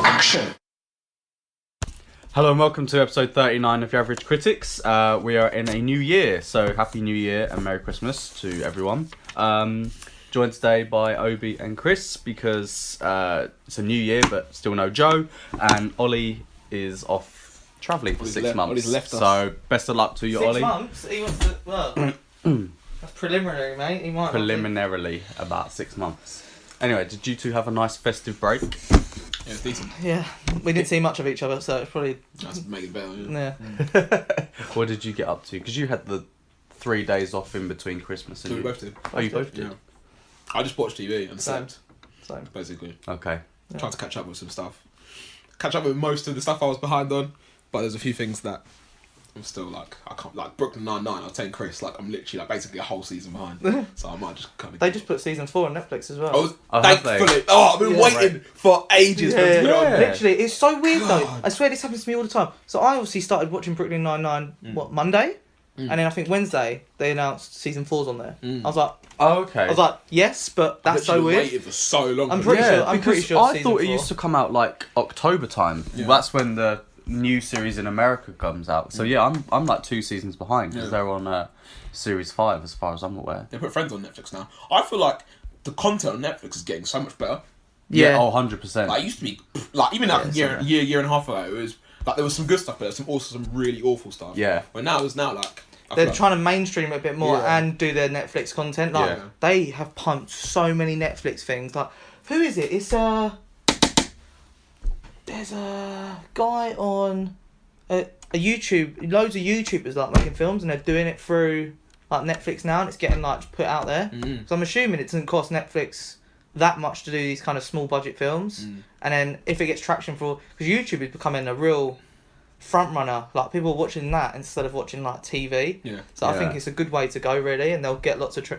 Action! Hello and welcome to episode 39 of The Average Critics. We are in a new year, so Happy New Year and Merry Christmas to everyone. Joined today by Obi and Chris because it's a new year but still no Joe, and Ollie is off travelling for 6 months. Ollie's left us. So best of luck to you, 6 Ollie. months? He wants to, well, that's preliminary, mate. He might Preliminarily about 6 months. Anyway, did you two have a nice festive break? Yeah, it's decent. Yeah, we didn't see much of each other, so it's probably... That's make it better. Yeah. Yeah. What did you get up to? Because you had the 3 days off in between Christmas and So we both did. Oh, you both did? Yeah. I just watched TV and Same. slept, Same. basically. Okay. Yeah. Tried to catch up with some stuff. Catch up with most of the stuff I was behind on, but there's a few things that I'm still like, I can't, like Brooklyn Nine-Nine, I was telling Chris, like I'm literally like basically a whole season behind. So I might just kind of... They just put season 4 on Netflix as well. have they? Thankfully. Oh, I've been Yeah. waiting for ages for it to be on. Yeah. Literally, it's so weird though. God. I swear this happens to me all the time. So I obviously started watching Brooklyn Nine-Nine, Monday? And then I think Wednesday, they announced season 4's on there. I was like, Oh, okay. yes, but that's so weird. Waited for so long. I'm for pretty this. sure- I'm pretty because sure I season thought it 4. used to come out like October time. Yeah. That's when the new series in America comes out. So yeah, I'm like 2 seasons behind because Yeah. they're on series 5 as far as I'm aware. They put Friends on Netflix now. I feel like the content on Netflix is getting so much better. Yeah. Oh, 100%. Like it used to be like even like Yeah, a year and a half ago, it was like there was some good stuff, but there was some really awful stuff. Yeah. But now it's like I They're feel like- trying to mainstream it a bit more Yeah. and do their Netflix content. Like Yeah. they have pumped so many Netflix things. Like who is it? It's there's a guy on a YouTube. Loads of YouTubers like making films and they're doing it through like Netflix now, and it's getting like put out there. Mm. So I'm assuming it doesn't cost Netflix that much to do these kind of small budget films. And then if it gets traction for, because YouTube is becoming a real front runner, like people are watching that instead of watching like TV. Yeah. So I Yeah. think it's a good way to go really, and they'll get lots of.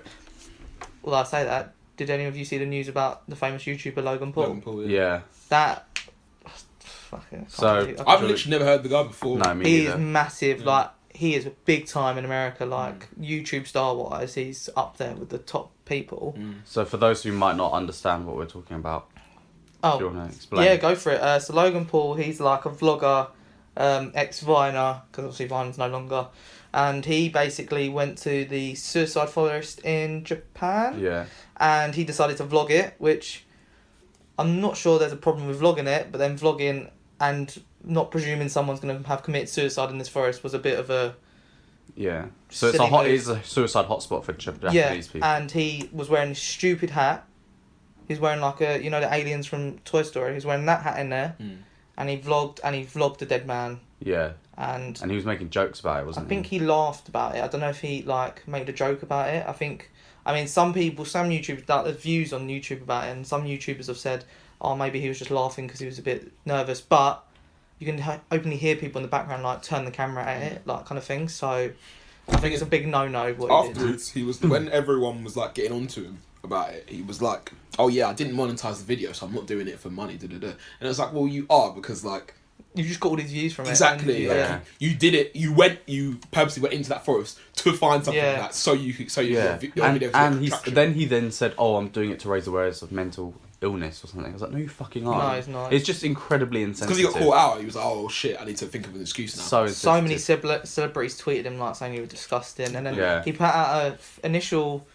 Well, I say that. Did any of you see the news about the famous YouTuber Logan Paul? Logan Paul, yeah. That. Fucking. I can't So, believe- I I've can't literally never heard the guy before. No, me he is neither. massive. Yeah. Like he is big time in America. Like YouTube star wise, he's up there with the top people. So for those who might not understand what we're talking about, do you Oh, want to explain? yeah, go for it. So Logan Paul, he's like a vlogger, ex-Viner, because obviously Vine's no longer, and he basically went to the suicide forest in Japan. Yeah. And he decided to vlog it, which I'm not sure there's a problem with vlogging it, but then vlogging and not presuming someone's going to have committed suicide in this forest was a bit of a... Yeah. So it's Silly move. it's a suicide hotspot for Japanese Yeah, people. and he was wearing this stupid hat. He's wearing like a, the aliens from Toy Story. He's wearing that hat in there, and he vlogged a dead man, Yeah. and And he was making jokes about it, I wasn't think he laughed about it. I don't know if he like made a joke about it. Some YouTubers, like there's views on YouTube about it, and some YouTubers have said, oh, maybe he was just laughing because he was a bit nervous. But you can openly hear people in the background like turn the camera at it, like kind of thing. So I think it's a big no-no what he did. Afterwards, he was when everyone was like getting onto him about it. He was like, "Oh yeah, I didn't monetize the video, so I'm not doing it for money." Da, da, da. And it was like, "Well, you are because like." You just got all these views from it. Exactly. and- yeah. You did it. You purposely went into that forest to find something Yeah. like that, so you Yeah. your video And traction. he then said, "Oh, I'm doing it to raise awareness of mental illness or something." I was like, "No, you fucking No, are." it's not. It's just incredibly insensitive. because he got caught out. He was like, "Oh shit, I need to think of an excuse now." So So many insensitive. celebrities tweeted him like saying you were disgusting, and then Yeah. he put out a initial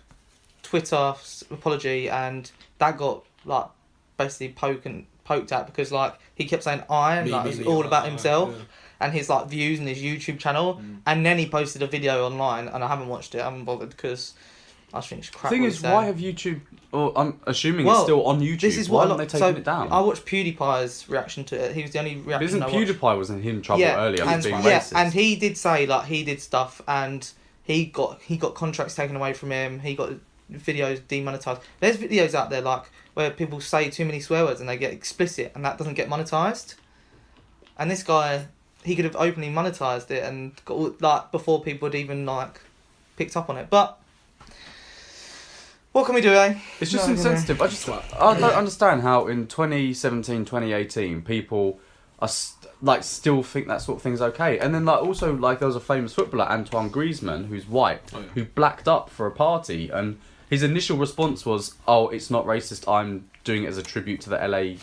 Twitter apology, and that got like basically poked at because like he kept saying and Me, like me, it was me, all I, about I, himself yeah. and his like views and his YouTube channel, and then he posted a video online, and I haven't watched it, I haven't bothered because I just think it's crap. The thing what is, he's why saying. have YouTube? Or I'm assuming Well, it's still on YouTube. This is why what aren't they taking it down? I watched PewDiePie's reaction to it. He was the only But reaction isn't I watched. PewDiePie was in him trouble earlier and, with being yeah, racist? and he did say like he did stuff and he got contracts taken away from him. He got videos demonetized. There's videos out there like where people say too many swear words and they get explicit, and that doesn't get monetized. And this guy, he could have openly monetized it and got all, like before people had even like picked up on it. But what can we do, eh? It's just No, insensitive. I don't understand how in 2017, 2018, people are still think that sort of thing's okay. And then like also like there was a famous footballer, Antoine Griezmann, who's white, who blacked up for a party, and his initial response was, "Oh, it's not racist. I'm doing it as a tribute to the LA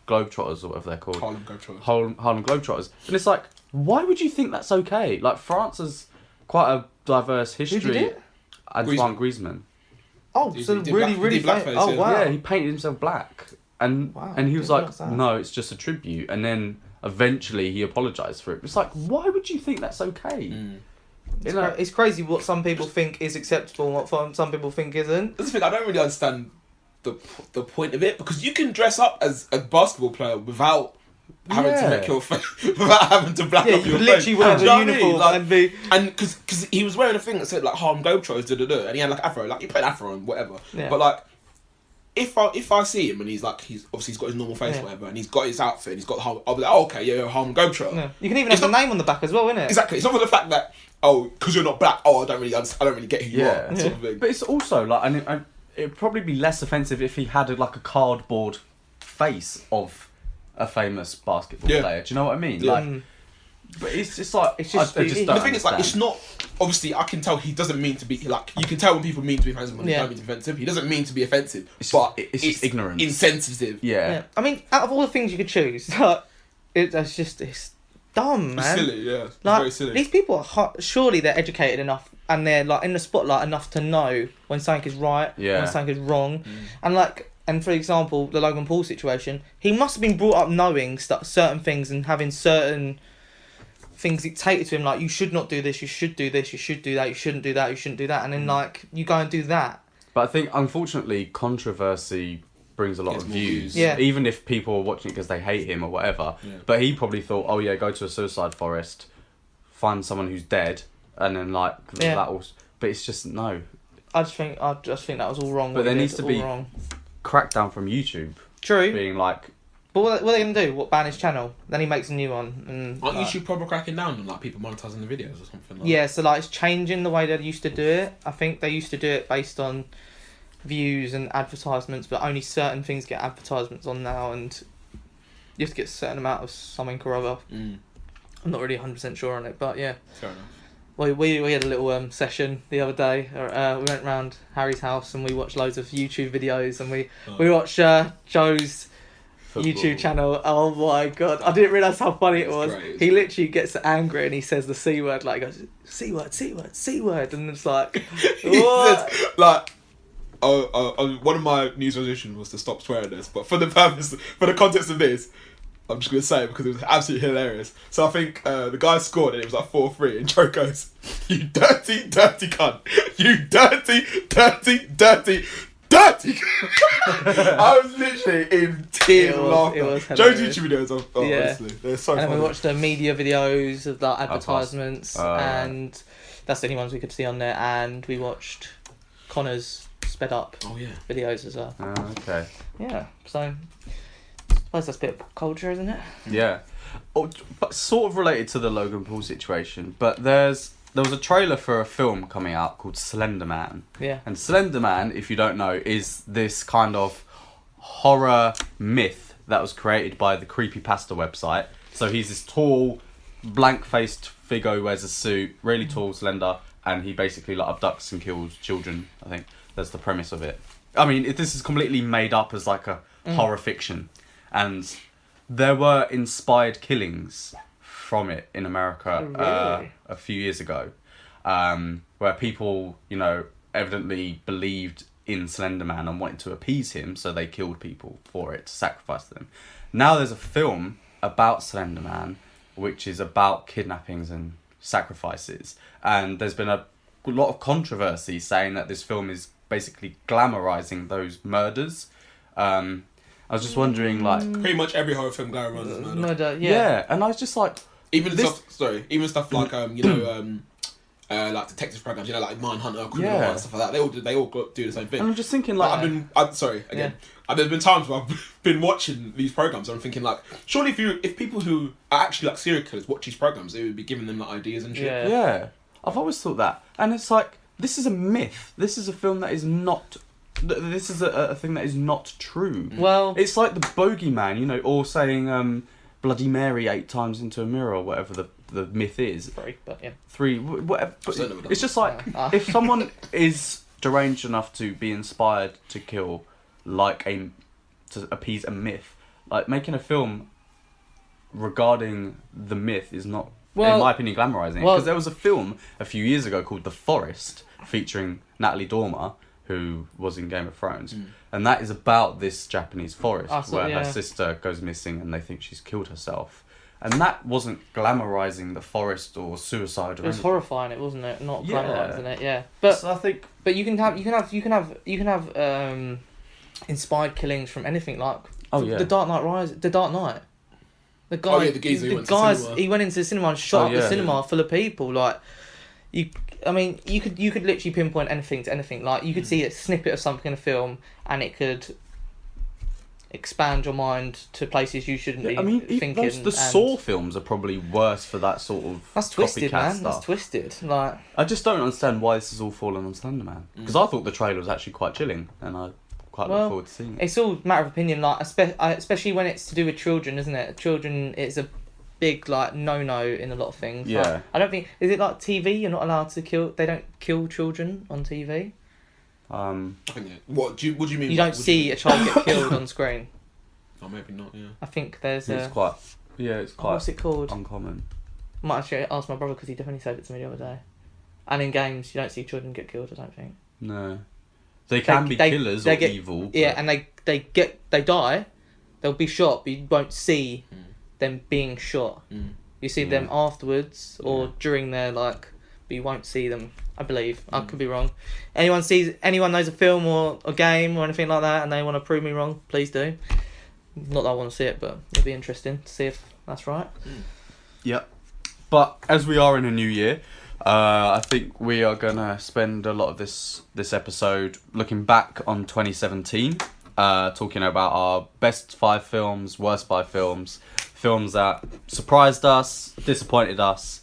Globetrotters or whatever they're called. Harlem Globetrotters. Harlem Globetrotters. And it's like, why would you think that's okay? Like, France has quite a diverse history. Who did it? Antoine Griezmann. Oh, He so did really, black- really he did blackface, famous. Oh, yeah. wow. Yeah, he painted himself black. And Wow, and he was didn't like, realise that. no, it's just a tribute. And then eventually he apologised for it. It's like, why would you think that's okay? Mm. You know? It's crazy what some people think is acceptable and what some people think isn't. That's the thing. I don't really understand the point of it, because you can dress up as a basketball player without having to Yeah. make your face, without having to black Yeah, up you your could face. literally wear Do the you know what I mean? uniform Like, and be... and because he was wearing a thing that said like Harlem Globetrotters, and he had like afro, like he put an afro on, whatever. Yeah. But like, if I see him and he's like, he's got his normal face, Yeah. or whatever, and he's got his outfit, and he's got the whole, I'll be like, oh, okay, yeah, Harlem Globetrotter. Yeah. You can even It's have the name on the back as well, innit? Exactly. It's not for the fact that because you're not black. Oh, I don't really get who you Yeah. are. Sort of thing. But it's also like, and it'd probably be less offensive if he had like a cardboard face of a famous basketball Yeah. player. Do you know what I mean? Yeah. Like, but it's just like It's just- I just it- don't The thing is, like, it's understand. not. Obviously, I can tell he doesn't mean to be like. You can tell when people mean to be offensive when they Yeah. don't mean to be offensive. He doesn't mean to be offensive, It's but just- it's just ignorance. insensitive. Yeah. Yeah. I mean, out of all the things you could choose, it's dumb, man. It's silly, yeah. It's Like, very silly. these people are surely they're educated enough and they're like in the spotlight enough to know when something is right, Yeah. when something is wrong, and for example, the Logan Paul situation, he must have been brought up knowing certain things and having certain things dictated to him, like you should not do this, you should do this, you should do that, you shouldn't do that, you shouldn't do that, and then like you go and do that. But I think, unfortunately, controversy brings a lot Gets of more views. views. Yeah. Even if people are watching it because they hate him or whatever. Yeah. But he probably thought, oh yeah, go to a suicide forest, find someone who's dead, and then like Yeah. that will. But it's just no I just think that was all wrong. But what there he needs did, to all be- wrong. crackdown from YouTube, True, being like, but what are they gonna do? What, ban his channel? Then he makes a new one, and Aren't like, YouTube proper cracking down on like people monetizing the videos or something? Like yeah, so like it's changing the way they used to do it. I think they used to do it based on views and advertisements, but only certain things get advertisements on now, and you have to get a certain amount of something or other. Mm, I'm not really 100% sure on it, but yeah. fair enough. We had a little session the other day. We went round Harry's house and we watched loads of YouTube videos, and we watched Joe's football. YouTube channel. Oh my god, I didn't realise how funny it It's was. great, He isn't it? literally gets angry and he says the C word, like he goes, C word, C word, C word, and it's like, He what? says, like, one of my news resolutions was to stop swearing this, but for the context of this, I'm just going to say it because it was absolutely hilarious. So I think the guy scored and it was like 4-3, and Joe goes, "You dirty, dirty cunt. You dirty, dirty, dirty, dirty cunt." I was literally in tears It of was- laughter. it was Joe's hilarious. YouTube videos are Yeah. honestly, they're so And then funny. we watched the media videos of the advertisements, right. and that's the only ones we could see on there. And we watched Connor's sped up Oh yeah. videos as well. okay, Yeah, so I suppose that's a bit of pop culture, isn't it? yeah. Oh, but sort of related to the Logan Paul situation, but there was a trailer for a film coming out called Slender Man. Yeah. And Slender Man, if you don't know, is this kind of horror myth that was created by the Creepypasta website. So he's this tall, blank-faced figure who wears a suit, really tall, slender, and he basically like abducts and kills children. I think that's the premise of it. I mean, this is completely made up as like a horror fiction, and there were inspired killings from it in America Really? a few years ago, where people, you know, evidently believed in Slender Man and wanted to appease him, so they killed people for it, to sacrifice them. Now there's a film about Slender Man, which is about kidnappings and sacrifices, and there's been a lot of controversy saying that this film is basically glamorizing those murders. I was just wondering, like, Pretty much every horror film glamorizes murder. Murder, yeah. yeah. And I was just like, Even This- stuff like like detective programs, you know, like Mindhunter, Criminal Yeah. and stuff like that. They all do the same thing. and I'm just thinking, Like, like, there's been times where I've been watching these programs and I'm thinking like, surely if people who are actually like serial killers watch these programs, they would be giving them like ideas and shit. Yeah. yeah, I've always thought that, and it's like, this is a myth. This is a film that is not. This is a thing that is not true. Well, It's like the bogeyman, you know, or saying Bloody Mary 8 times into a mirror, or whatever the myth is. sorry, but yeah. 3, whatever. But Still never done it's just like, if someone is deranged enough to be inspired to kill, to appease a myth, like making a film regarding the myth is not, Well- in my opinion, glamorizing it. well- Because there was a film a few years ago called The Forest, featuring Natalie Dormer, who was in Game of Thrones, and that is about this Japanese forest where her sister goes missing and they think she's killed herself. And that wasn't glamorizing the forest or suicide. Or It was anything. horrifying, it wasn't it? Not Yeah. glamorizing it, yeah. But So I think you can have inspired killings from anything, like the Dark Knight Rises, the Dark Knight. The guy, Oh, yeah, the geezer who went to the cinema. he went into the cinema and shot up the yeah. cinema full of people. Like, you could literally pinpoint anything to anything. Like, you could see a snippet of something in a film, and it could expand your mind to places you shouldn't be thinking. The Saw films are probably worse for that sort of That's twisted, copycat man. stuff. That's twisted. Like, I just don't understand why this is all fallen on Slenderman. Because I thought the trailer was actually quite chilling, and I quite look forward to seeing it. it's all a matter of opinion. Like, especially when it's to do with children, isn't it? Children, it's a big like no in a lot of things. Yeah. Like, I don't think, is it like TV? You're not allowed to kill. They don't kill children on TV. I think, what do you mean? You don't see a child get killed on screen. Oh, maybe not. Yeah. I think there's It's a. quite What's it called? uncommon. I might actually ask my brother because he definitely said it to me the other day. And in games, you don't see children get killed. I don't think. No, they can be killers they or get, evil. Yeah, but- and they die. They'll be shot, but you won't see them being shot. You see them afterwards or during their but you won't see them. I believe. I could be wrong. Anyone knows a film or a game or anything like that, and they want to prove me wrong, please do. Not that I want to see it, but it'll be interesting to see if that's right. Yep. But as we are in a new year, I think we are gonna spend a lot of this episode looking back on 2017, talking about our best 5 films, worst 5 films, films that surprised us, disappointed us,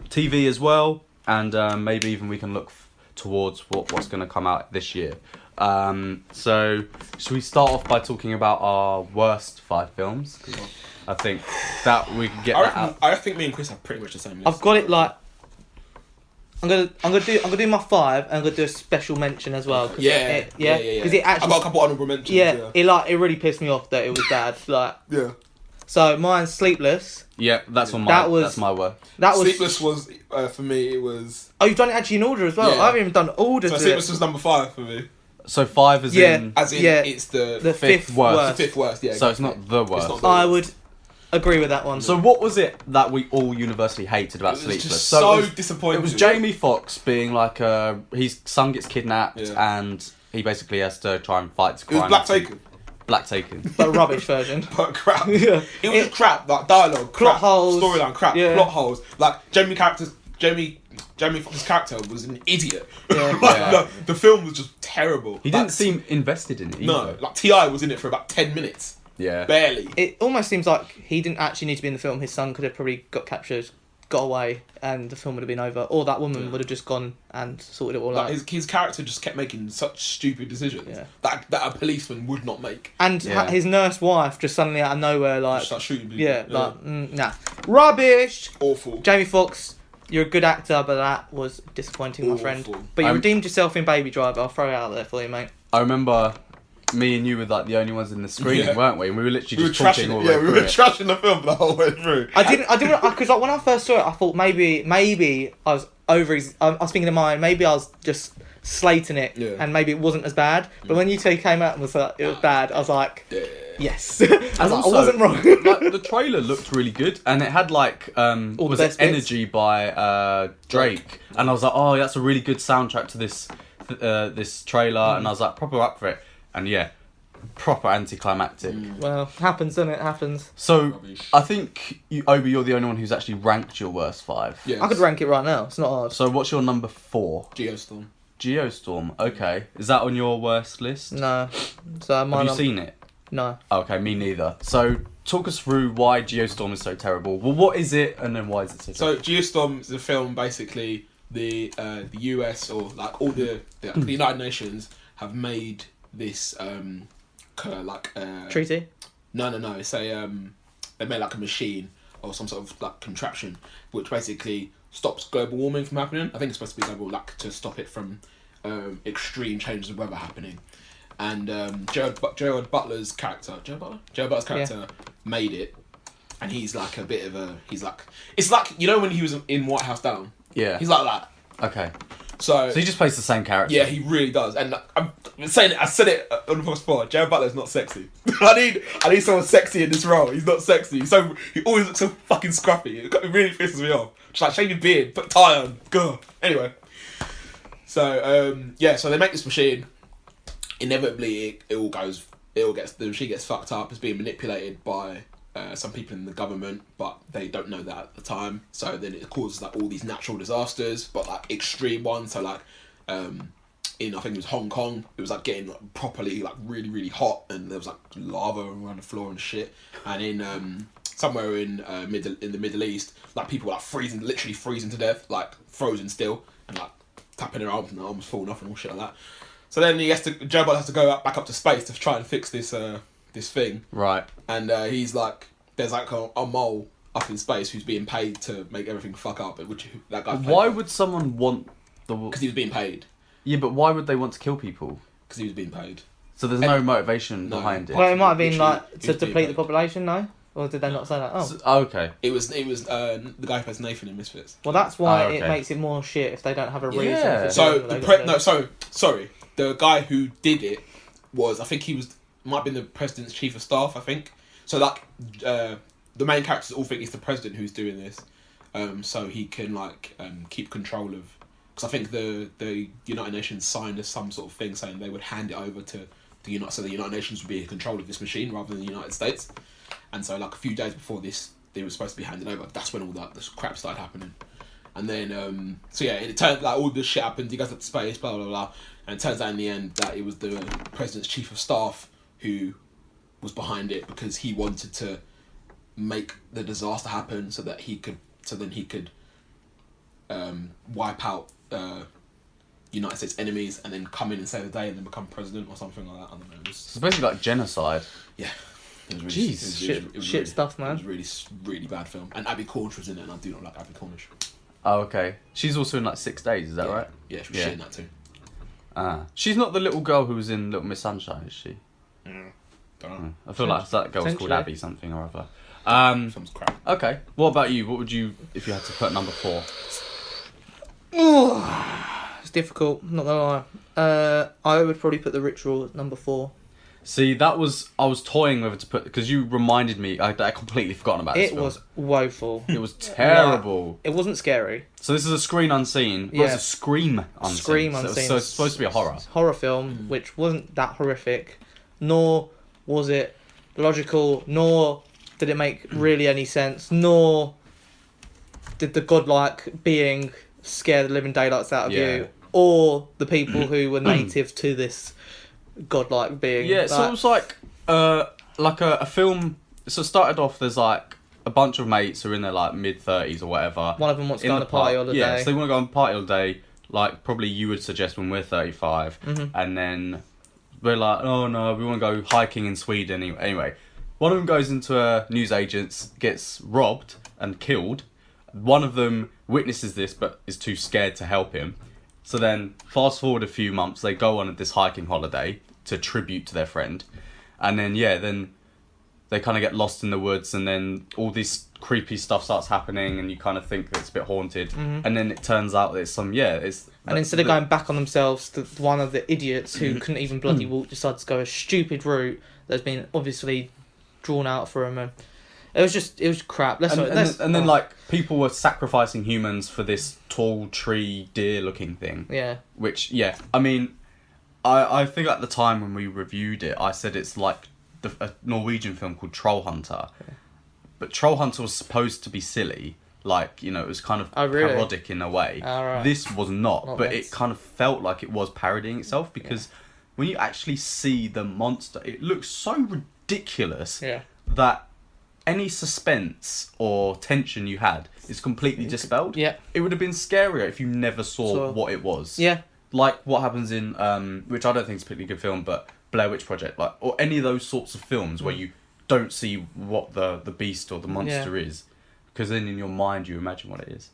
TV as well, and maybe even we can look towards what's going to come out this year. So should we start off by talking about our worst 5 films? I think that we can get that out. I think me and Chris have pretty much the same list. I've got it like. I'm gonna do my 5, and I'm gonna do a special mention as well. Because it actually. I've got a couple honourable mentions. Yeah, it really pissed me off that it was bad. Yeah. So mine's Sleepless. Yeah, that's on my. That's my worst. Sleepless was for me. It was. Oh, you've done it actually in order as well. Yeah. I haven't even done order. So to Sleepless it. was number 5 for me. So 5 is in. As in, Yeah. it's the 5th worst. The 5th worst. Yeah. So it's not the worst. not the I would agree with that one. So what was it that we all universally hated about It was Sleepless? just it so was- disappointing. It was Jamie Foxx being like his son gets kidnapped and he basically has to try and fight It was crime. Black Taken. Black Taken. the rubbish version. But crap. Yeah. It was crap. Like dialogue, Plot crap, holes. storyline, crap, Yeah. plot holes. Like Jamie Foxx's character was an idiot. Yeah. Yeah. The film was just terrible. He didn't seem invested in it either. No, like T.I. was in it for about 10 minutes. Yeah. Barely. It almost seems like he didn't actually need to be in the film. His son could have probably got captured, got away, and the film would have been over. Or that woman would have just gone and sorted it all out. His character just kept making such stupid decisions that a policeman would not make. And his nurse wife just suddenly out of nowhere, Just start shooting people. nah. Rubbish! Awful. Jamie Foxx, you're a good actor, but that was disappointing, my friend. Awful. But you redeemed yourself in Baby Driver. I'll throw it out there for you, mate. I remember me and you were like the only ones in the screening, weren't we? And we were literally We were just talking trashing all it. the way Yeah, we through were it. trashing the film the whole way through. I didn't, because like when I first saw it, I thought maybe I was I was thinking in mind, maybe I was just slating it, and maybe it wasn't as bad. But when you two came out and was like, it was bad, I was like, yes. I wasn't wrong. Like, the trailer looked really good, and it had like All was the it best bits. Energy by Drake, and I was like, oh, that's a really good soundtrack to this trailer, and I was like, proper up for it, and proper anticlimactic. Well, happens, doesn't it? Happens. So Rubbish. I think Obi, you're the only one who's actually ranked your worst 5. Yes. I could rank it right now. It's not hard. So what's your number 4? Geostorm. Geostorm. Okay, is that on your worst list? No. So Have you seen it? No. Okay, me neither. So talk us through why Geostorm is so terrible. Well, what is it, and then why is it so terrible? So Geostorm is a film. Basically, the US or like all the United Nations have made this Treaty? No. It's they made like a machine or some sort of like contraption which basically stops global warming from happening. I think it's supposed to be global, like to stop it from extreme changes of weather happening. and Gerard Butler's character, made it, and he's like a bit of a, it's like, you know when he was in White House Down, Yeah. he's like that. Okay. So he just plays the same character. Yeah, he really does. And I'm saying it, I said it on the podcast before. Gerard Butler's not sexy. I need someone sexy in this role. He's not sexy. He always looks so fucking scruffy. It really pisses me off. Just like shave your beard, put a tie on, go. Anyway, so so they make this machine. Inevitably, the machine gets fucked up. It's being manipulated by some people in the government, but they don't know that at the time. So then it causes like all these natural disasters, but like extreme ones. So like in, I think it was Hong Kong, it was like getting like properly like really really hot, and there was like lava around the floor and shit. And in somewhere in the Middle East, like people were like literally freezing to death, like frozen still, and like tapping their arms and their arms falling off and all shit like that. So then Joe Biden has to go back up to space to try and fix this thing. Right. And he's like, there's like a mole up in space who's being paid to make everything fuck up. That guy. Why would someone want the? Because he was being paid. Yeah, but why would they want to kill people? Because he was being paid. So there's no motivation behind it. Well, it might have been Literally, like to deplete the population, no? Or did they not say that? Oh. So, okay. It was the guy who plays Nathan in Misfits. Well, that's why Oh, okay. it makes it more shit if they don't have a reason. Yeah. For So doing what they gotta do. sorry. The guy who did it was, I think might have been the president's chief of staff. I think so. Like the main characters all think it's the president who's doing this, so he can like keep control of. Because I think the United Nations signed some sort of thing saying they would hand it over to the United Nations would be in control of this machine rather than the United States. And so like a few days before this, they were supposed to be handed over. That's when all that this crap started happening. And then it turned like all this shit happened. He goes up to space, blah blah blah, and it turns out in the end that it was the president's chief of staff who was behind it because he wanted to make the disaster happen so then he could wipe out United States enemies and then come in and save the day and then become president or something like that. I don't know. It's basically like genocide. Yeah. It was really, Jeez. Shit stuff, man. It was really bad film. And Abby Cornish was in it, and I do not like Abby Cornish. Oh, okay. She's also in like 6 Days, is that right? Yeah, she was shit in that too. She's not the little girl who was in Little Miss Sunshine, is she? Don't know. I feel like that girl's called Potentially. Abby something or other. Film's crap. Okay. What about you? What would you, if you had to put number 4? It's difficult, not gonna lie. I would probably put The Ritual at number 4. See, I was toying whether to put, because you reminded me, I completely forgotten about this It film. was woeful. It was terrible. It wasn't scary. So this is a screen unseen. Well, Yeah. It's a scream unseen. Scream So unseen. it's supposed to be a horror. Horror film, which wasn't that horrific, nor was it logical, nor did it make really any sense, nor did the godlike being scare the living daylights out of you, or the people who were native to this godlike being. Yeah, so it was like a film. So it started off, there's like a bunch of mates who are in their like mid-30s or whatever. One of them wants to in go on the a party holiday. Yeah, so they want to go on a party holiday, like probably you would suggest when we're 35. Mhm. And then we're like, oh no, we want to go hiking in Sweden. Anyway, one of them goes into a newsagent's, gets robbed and killed. One of them witnesses this but is too scared to help him. So then, fast forward a few months, they go on this hiking holiday to tribute to their friend. And then, then they kind of get lost in the woods, and then all this creepy stuff starts happening, and you kind of think that it's a bit haunted. Mhm. And then it turns out that it's And instead of going back on themselves, one of the idiots who couldn't even bloody walk decides to go a stupid route that's been obviously drawn out for him. And it was crap. And then like people were sacrificing humans for this tall tree deer looking thing. Yeah. Which I mean, I think at the time when we reviewed it, I said it's like a Norwegian film called Troll Hunter. Yeah. But Troll Hunter was supposed to be silly. Like, it was kind of parodic in a way. Oh, right. This was not but it kind of felt like it was parodying itself because when you actually see the monster, it looks so ridiculous that any suspense or tension you had is completely dispelled. Yeah. It would have been scarier if you never saw what it was. Yeah. Like what happens in, which I don't think is a particularly good film, but Blair Witch Project, like, or any of those sorts of films where you don't see what the beast or the monster is, because then in your mind you imagine what it is.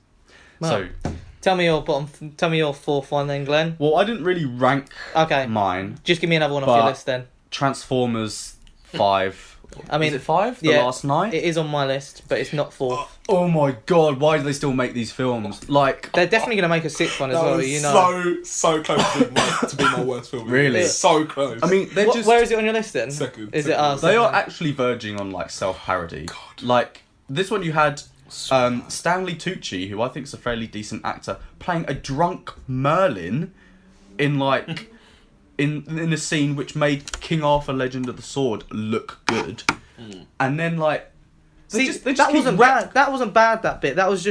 Well, so Tell me your bottom. Tell me your fourth one then, Glenn. Well, I didn't really rank Okay. mine. Just give me another one off your But- list then. Transformers 5. I mean, is it 5? The yeah, Last Night? It is on my list, but it's not fourth. Oh my god, why do they still make these films? Like, They're definitely going to make a sixth one as That well, was you know. so close to be my worst film. Really? So close. I mean, they're just... Where is it on your list then? Second. Is it us? They are actually verging on, like, self-parody. Like, this one you had Stanley Tucci, who I think is a fairly decent actor, playing a drunk Merlin in, like... in a scene which made King Arthur Legend of the Sword look good. And then, like... They just that keep wasn't bad. That wasn't bad. That bit. That was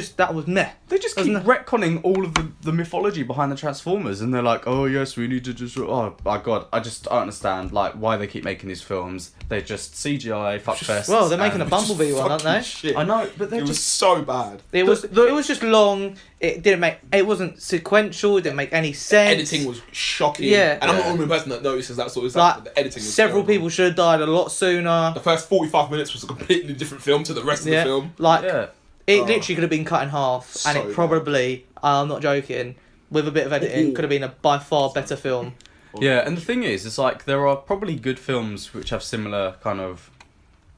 meh. They just keep retconning all of the mythology behind the Transformers, and they're like, "Oh yes, we need to just." Oh my god, I don't understand like why they keep making these films. They're just CGI fuckfest. Well, they're making a and- Bumblebee one, aren't they? Shit. I know, but they're It was just so bad. It was just long. It didn't make. It wasn't sequential. It didn't make any sense. Editing was shocking. Yeah. And I'm Yeah. not the only person that notices that sort of Like stuff. The editing was several terrible. people should have died a lot sooner. The first 45 minutes was a completely different film to the rest of the film. Like yeah. it literally could have been cut in half, and So it probably. I'm not joking. With a bit of editing, could have been a by far better film. Yeah, and the thing is, it's like there are probably good films which have similar kind of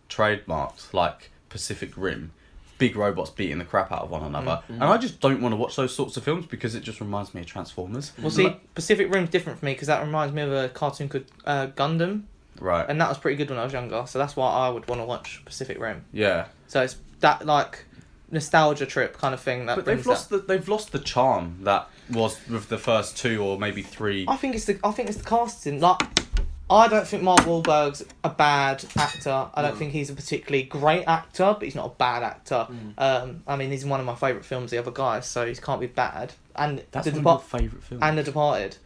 trademarks, like Pacific Rim, big robots beating the crap out of one another, and I just don't want to watch those sorts of films because it just reminds me of Transformers. Well, see, Pacific Rim's different for me because that reminds me of a cartoon called Gundam, Right. and that was pretty good when I was younger. So that's why I would want to watch Pacific Rim. Yeah. So it's that like nostalgia trip kind of thing that. But brings they've lost the charm that was with the first 2 or maybe 3. I think it's the casting. Like, I don't think Mark Wahlberg's a bad actor. I don't think he's a particularly great actor, but he's not a bad actor. I mean, he's in one of my favourite films, The Other Guys, so he can't be bad. And That's The one of your favourite films. and The Departed.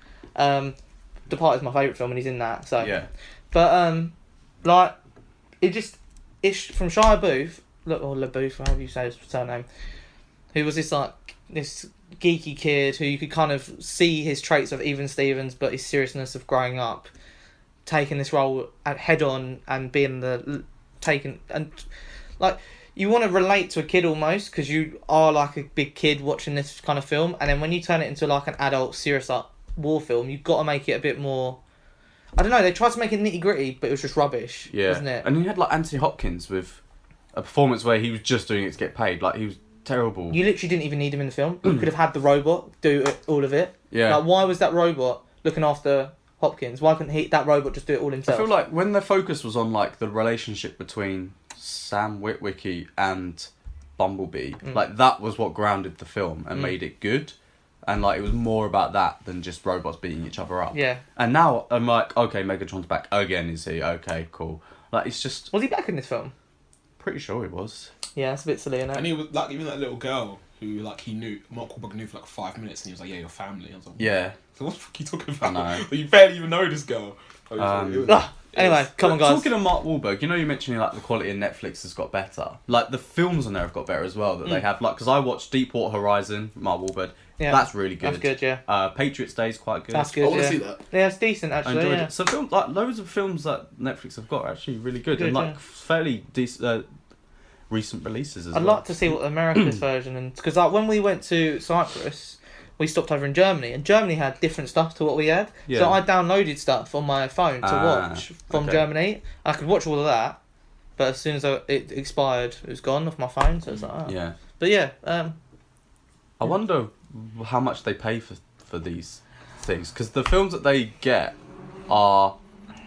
Departed's my favourite film, and he's in that. So yeah. But like it's from Shia Booth, or LaBooth, however you say his surname, who was this geeky kid who you could kind of see his traits of Even Stevens, but his seriousness of growing up, taking this role at head on and being like you want to relate to a kid almost because you are like a big kid watching this kind of film, and then when you turn it into like an adult serious like war film, you've got to make it a bit more. I don't know. They tried to make it nitty gritty, but it was just rubbish, Yeah. wasn't it? And he had like Anthony Hopkins with a performance where he was just doing it to get paid. Like he was terrible. You literally didn't even need him in the film. You could have had the robot do all of it. Yeah. Like, why was that robot looking after Hopkins? Why couldn't that robot just do it all I himself? feel like when the focus was on like the relationship between Sam Witwicky and Bumblebee, like that was what grounded the film and made it good. And like it was more about that than just robots beating each other up. Yeah. And now I'm like, okay, Megatron's back again. Is he? Okay, cool. Like it's just Was he back in this film? pretty sure he was. Yeah, that's a bit silly, isn't it? And he was like, even that little girl who like Mark Wahlberg knew for like 5 minutes, and he was like, "Yeah, your family." I was like, Yeah. So what the fuck are you talking about? I know. But you barely even know this girl. It was- Anyway, come on, guys. Talking of Mark Wahlberg, you know you mentioned like the quality of Netflix has got better. Like the films on there have got better as well that they have. Like because I watched Deepwater Horizon, Mark Wahlberg. Yeah. That's really good. That's good, yeah. Patriots Day is quite good. That's I good, want to yeah. see that. Yeah, it's decent, I actually, enjoyed yeah. it. So film, like loads of films that Netflix have got are actually really good, Good, and like yeah. fairly decent recent releases as I'd well. like to see what America's version, and because like when we went to Cyprus, we stopped over in Germany, and Germany had different stuff to what we had. Yeah. So I downloaded stuff on my phone to watch from okay. Germany. I could watch all of that, but as soon as it expired, it was gone off my phone. So it's like, oh. Yeah. But yeah, I wonder how much they pay for these things because the films that they get are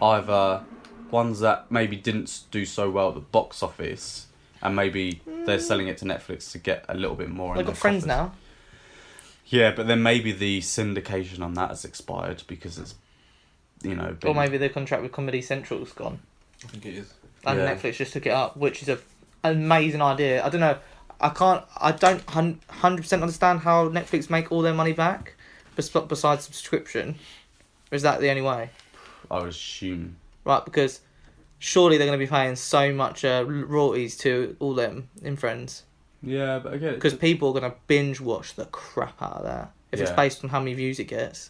either ones that maybe didn't do so well at the box office, and maybe they're selling it to Netflix to get a little bit more. they've got Friends now. Yeah, but then maybe the syndication on that has expired because it's, you know, Or maybe the contract with Comedy Central's gone, I think it is. and Yeah. Netflix just took it up, which is an amazing idea. I don't know. I don't 100% understand how Netflix make all their money back, besides subscription. Or is that the only way? I would assume. Right, because surely they're going to be paying so much royalties to all them in Friends. Yeah, but again, Because people are going to binge watch the crap out of that if it's Yeah. based on how many views it gets.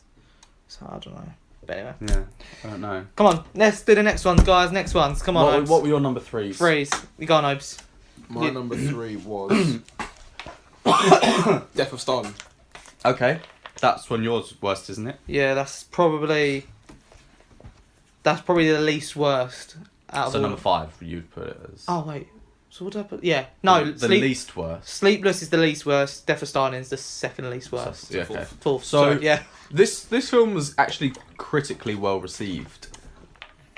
So I don't know. But anyway. yeah, I don't know. Come on, let's do the next ones, guys. Next ones. Come on, Obes. What were your number threes? Freeze. You go on, Obes. My Yeah. number 3 was Death of Stalin. Okay, that's one of yours worst, isn't it? Yeah, that's probably the least worst out of So all. number 5, you'd put it as. Oh wait, so what did I put? Yeah, no, the least worst. Sleepless is the least worst. Death of Stalin is the second least worst. Yeah, okay. Fourth. So- Sorry, yeah. This film was actually critically well received,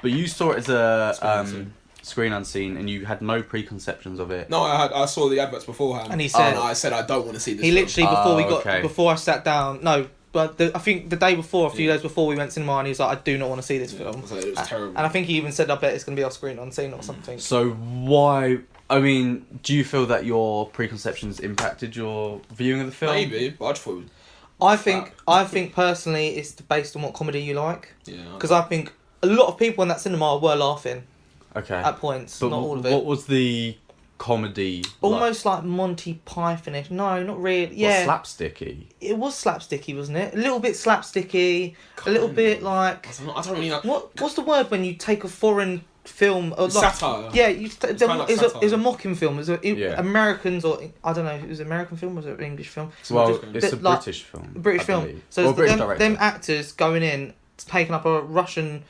but you saw it as a screen unseen, and you had no preconceptions of it. No, I saw the adverts beforehand, And he said- I said I don't want to see this. He film. literally before I sat down. No, but I think the day before, a few days before, we went to cinema, and he was like, "I do not want to see this film." So it was terrible. And I think he even said, "I bet it's going to be off screen unseen or something." So why? I mean, do you feel that your preconceptions impacted your viewing of the film? Maybe, but I just thought it was, I think personally, it's based on what comedy you like. yeah. Because I think a lot of people in that cinema were laughing Okay. at points, But not all of it. what was the comedy? Almost like Monty Pythonish. No, not really. Like, Yeah, slapsticky. it was slapsticky, wasn't it? A little bit slapsticky. A little bit like I don't really know. what's the word when you take a foreign film or like, Satire. Yeah, It's kinda like satire. it's a mocking film. Yeah. Americans or I don't know. It was an American film. Was it an English film? Well, British it's a film. Like, British film. British I film. believe. So Or it's British them director. actors going in, taking up a Russian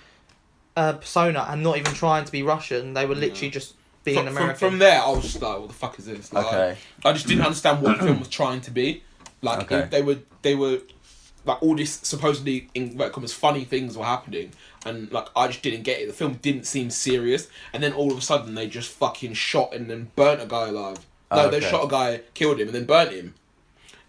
persona and not even trying to be Russian. They were literally just being American. From there, I was just like, "What the fuck is this?" Like, Okay. I just didn't understand what the film was trying to be. Like, Okay. if they were like all this supposedly in inverted commas funny things were happening, and like I just didn't get it. The film didn't seem serious, and then all of a sudden they just fucking shot and then burnt a guy alive. No, they Okay. shot a guy, killed him, and then burnt him.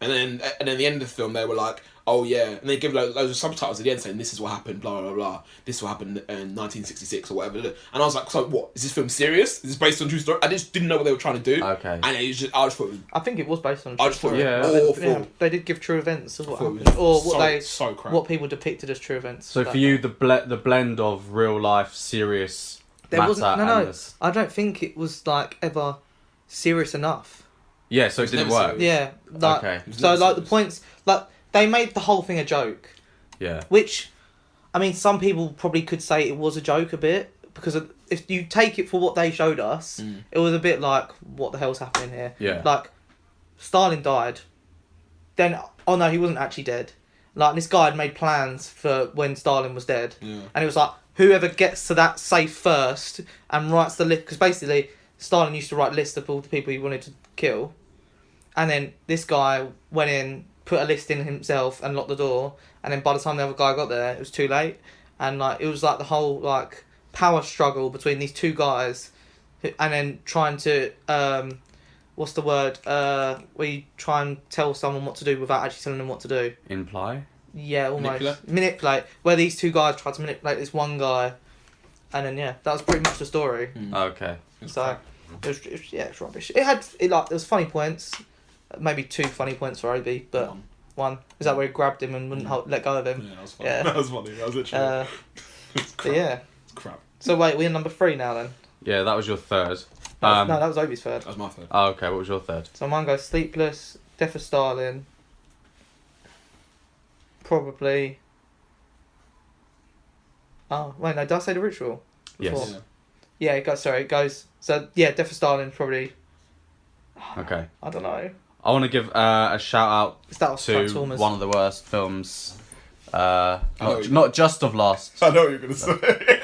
And then at the end of the film, they were like, "Oh yeah," and they give loads of subtitles at the end saying, "This is what happened," blah blah blah. This will happen in 1966 or whatever. And I was like, "So what? Is this film serious? Is this based on true story?" I just didn't know what they were trying to do. Okay. And it was just, I just thought it was, I think it was based on. I just thought it was Yeah. awful. Yeah, they did give true events of what Thought it happened, or was what so crap. what people depicted as true events. So Like for you, the blend of real life, serious there matter wasn't. No, and no. this. I don't think it was like ever serious enough. Yeah, so it It's didn't never work. serious. Yeah. Like, Okay. So Never like the serious. points, like they made the whole thing a joke, Yeah. which, I mean, some people probably could say it was a joke a bit because if you take it for what they showed us, it was a bit like, what the hell's happening here? Yeah. Like, Stalin died. Then, oh no, he wasn't actually dead. Like, this guy had made plans for when Stalin was dead. Yeah. And it was like, whoever gets to that safe first and writes the list, because basically, Stalin used to write lists of all the people he wanted to kill. And then this guy went in, put a list in himself and locked the door. And then by the time the other guy got there, it was too late. And like it was like the whole like power struggle between these two guys, and then trying to what's the word? Where you try and tell someone what to do without actually telling them what to do. Imply. Yeah, almost Manipulate? manipulate. Where these two guys tried to manipulate this one guy, and then yeah, that was pretty much the story. Okay. So it was yeah, it's rubbish. There was funny points, maybe 2 funny points for Obi, but one is that where he grabbed him and wouldn't let go of him. Yeah, that was funny. Yeah. That was funny. That was literally. It's But crap. yeah. It's crap. So wait, we're in number 3 now then. Yeah, that was your third. No, that was Obi's third. That was my third. Oh, okay. What was your third? So mine goes Sleepless, Death of Stalin. Probably. Oh wait, no, did I say The Ritual? Yes. Before? Yeah, it goes. So yeah, Death of Stalin probably. Okay. I don't know. I want to give a shout out That was to Transformers. one of the worst films. know Not just of Last. I know what you're gonna say.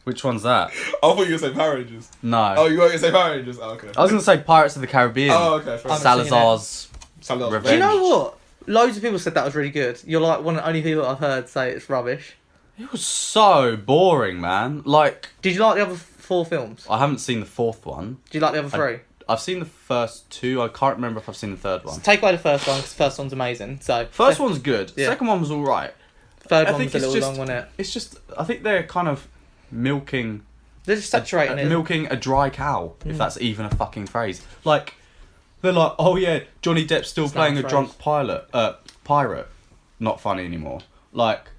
Which one's that? I thought you were gonna say Power Rangers. No. Oh, you were gonna say Power Rangers? Oh, okay. I was gonna say Pirates of the Caribbean. Oh, okay. Fair enough. Salazar's. Salazar's Do you know Revenge. what? Loads of people said that was really good. You're like one of the only people I've heard say it's rubbish. It was so boring, man. Like, Did you like the other 4 films? I haven't seen the fourth one. Did you like the other 3? I've seen the first 2. I can't remember if I've seen the third one. Take away the first one because the first one's amazing. So First one's good. Yeah. Second one was all right. third I one think was a it's little just- long, wasn't it? It's just, I think they're kind of milking They're just saturating it. milking a dry cow, if Mm. that's even a fucking phrase. Like, they're like, oh yeah, Johnny Depp's still It's not playing a a drunk pirate. Not funny anymore. Like,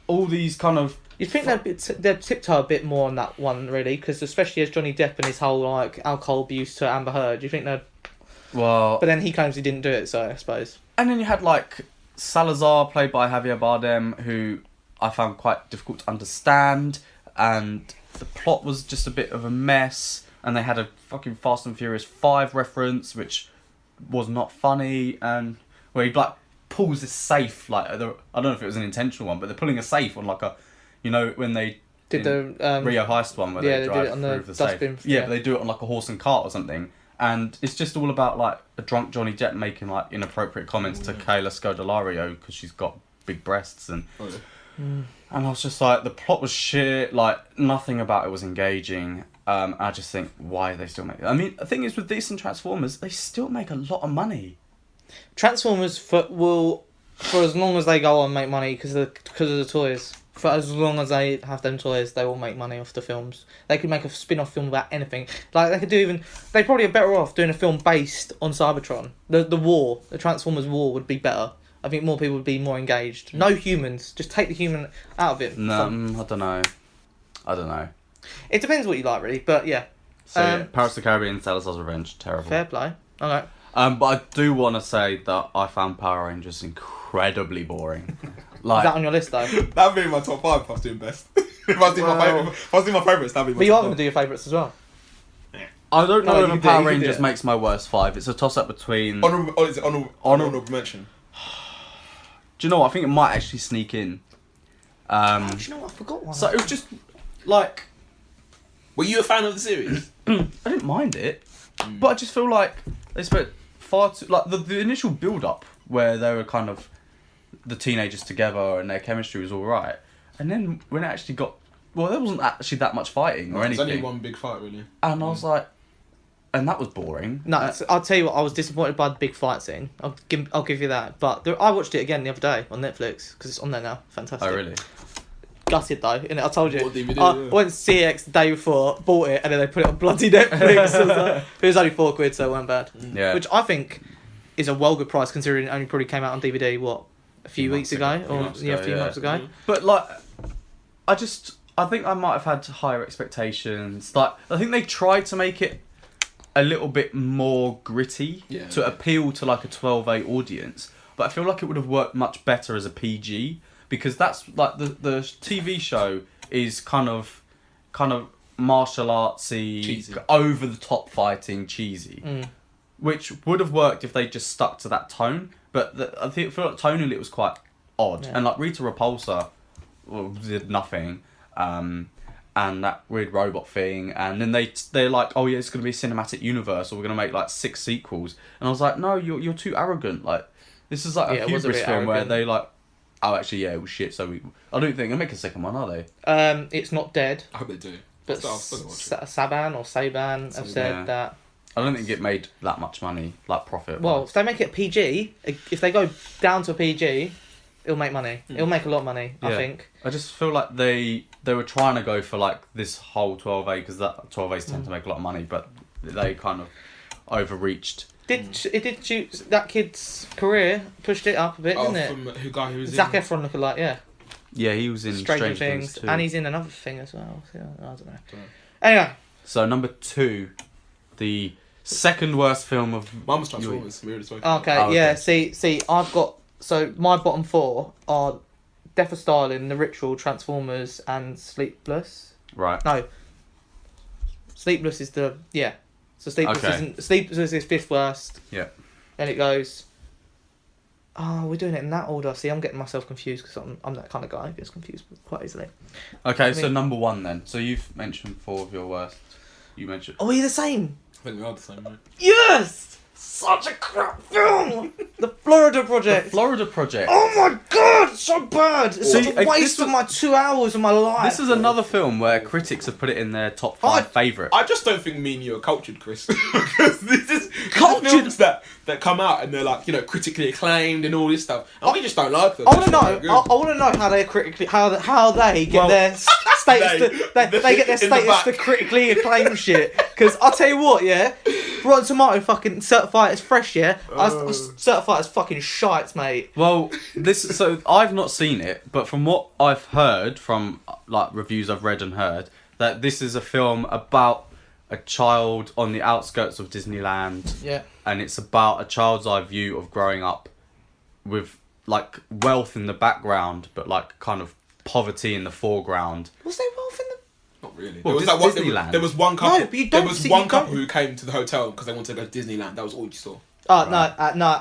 all these kind of... You think they'd tiptoe a bit more on that one, really, because especially as Johnny Depp and his whole like alcohol abuse to Amber Heard, do you think they'd? Well... But then he claims he didn't do it, so I suppose. And then you had, like, Salazar, played by Javier Bardem, who I found quite difficult to understand, and the plot was just a bit of a mess, and they had a fucking Fast and Furious 5 reference, which was not funny, and where he, like, pulls this safe, like I don't know if it was an intentional one, but they're pulling a safe on like a, when they Did the Rio Heist one where they drive did it on through the the dustbin. safe. Yeah, but they do it on like a horse and cart or something. And it's just all about like a drunk Johnny Depp making like inappropriate comments to Kayla Scodelario because she's got big breasts and and I was just like, the plot was shit. Like nothing about it was engaging. I just think, why they still make it? I mean, the thing is with decent Transformers, they still make a lot of money. Transformers for as long as they go on make money because of the toys. For as long as they have them toys, they will make money off the films. They could make a spin-off film about anything. Like they could do even. They probably are better off doing a film based on Cybertron. The Transformers war would be better. I think more people would be more engaged. No humans, just take the human out of it. No, I don't know. It depends what you like, really. But yeah. So yeah, Pirates of the Caribbean, Salazar's Revenge, terrible. Fair play. Okay. But I do want to say that I found Power Rangers incredibly boring. Like, Is that on your list though? That'd be in my top 5 if I was doing best. If I was doing my favourites, that'd be my But you top are going to do your favourites as well. I don't know No, if you Power do Rangers it. makes my worst 5. It's a toss-up between... Honourable mention. Do you know what? I think it might actually sneak in. Do you know what? I forgot one. So it was just, like... Were you a fan of the series? I didn't mind it, but I just feel like they spent far too... Like, the initial build-up, where they were kind of the teenagers together and their chemistry was alright. And then when it actually got... Well, there wasn't actually that much fighting or anything. There's only one big fight, really. And I was like... And that was boring. No, I'll tell you what. I was disappointed by the big fight scene. I'll give you that. But I watched it again the other day on Netflix because it's on there now. Fantastic. Oh, really? Gutted though, innit? I told you. What DVD, I yeah. went to CX the day before, bought it, and then they put it on bloody Netflix. It was only £4, so it weren't bad. Yeah. Which I think is a well good price considering it only probably came out on DVD. What, a few weeks ago, a few months ago. But like, I think I might have had higher expectations. Like, I think they tried to make it a little bit more gritty to appeal to like a 12A audience, but I feel like it would have worked much better as a PG because that's like the TV show is kind of martial artsy, cheesy, over the top fighting, cheesy, which would have worked if they just stuck to that tone. But I feel like tonally it was quite odd, and like Rita Repulsa did nothing. And that weird robot thing, and then they're like, oh yeah, it's gonna be a cinematic universe, or we're gonna make like 6 sequels. And I was like, no, you're too arrogant. Like, this is like a hubris film where they like, oh actually yeah, it was shit. So I don't think they'll make a second one, are they? It's not dead. I hope they do. But Saban have said that. I don't think it made that much money, like profit. Well, if they make it PG, if they go down to a PG, it'll make money. It'll make a lot of money, I think. I just feel like they were trying to go for like this whole 12A because that 12As tend to make a lot of money, but they kind of overreached. It did shoot that kid's career, pushed it up a bit, didn't it? From who was Zac Efron looking like, yeah. Yeah, he was in Stranger Things too. and he's in another thing as well. So, I don't know. Anyway. So number 2, the second worst film of... Mine was Transformers. We already spoke. Okay, yeah. See, I've got... So my bottom 4 are Death of Stalin, The Ritual, Transformers, and Sleepless. Right. No. Sleepless is the... Yeah. So Sleepless is 5th worst. Yeah. Then it goes... Oh, we're doing it in that order. See, I'm getting myself confused because I'm that kind of guy who gets confused quite easily. Okay, so number 1 then. So you've mentioned 4 of your worst. You mentioned... Oh, you're the same? I think we are the same, right? Yes! Such a crap film! The Florida Project. The Florida Project. Oh my god, it's so bad! It's See, such a waste of my 2 hours of my life. This is another film where critics have put it in their top 5 favourite. I just don't think me and you are cultured, Chris. Because this is Cultured? films that come out and they're like, critically acclaimed and all this stuff. And we just don't like them. I want to know. I want to know how they critically how they get their status. They get their status to critically acclaimed shit. Because I'll tell you what, yeah, Rotten Tomato fucking certified as fresh, yeah. I certified as fucking shite, mate. Well, so I've not seen it, but from what I've heard from like reviews I've read and heard, that this is a film about a child on the outskirts of Disneyland. Yeah. And it's about a child's eye view of growing up with like wealth in the background, but like kind of poverty in the foreground. Was there wealth in the... Not really. Well, There was one couple. No, but you don't there was see- one you couple don't- who came to the hotel because they wanted to go to Disneyland. That was all you saw. Oh, no,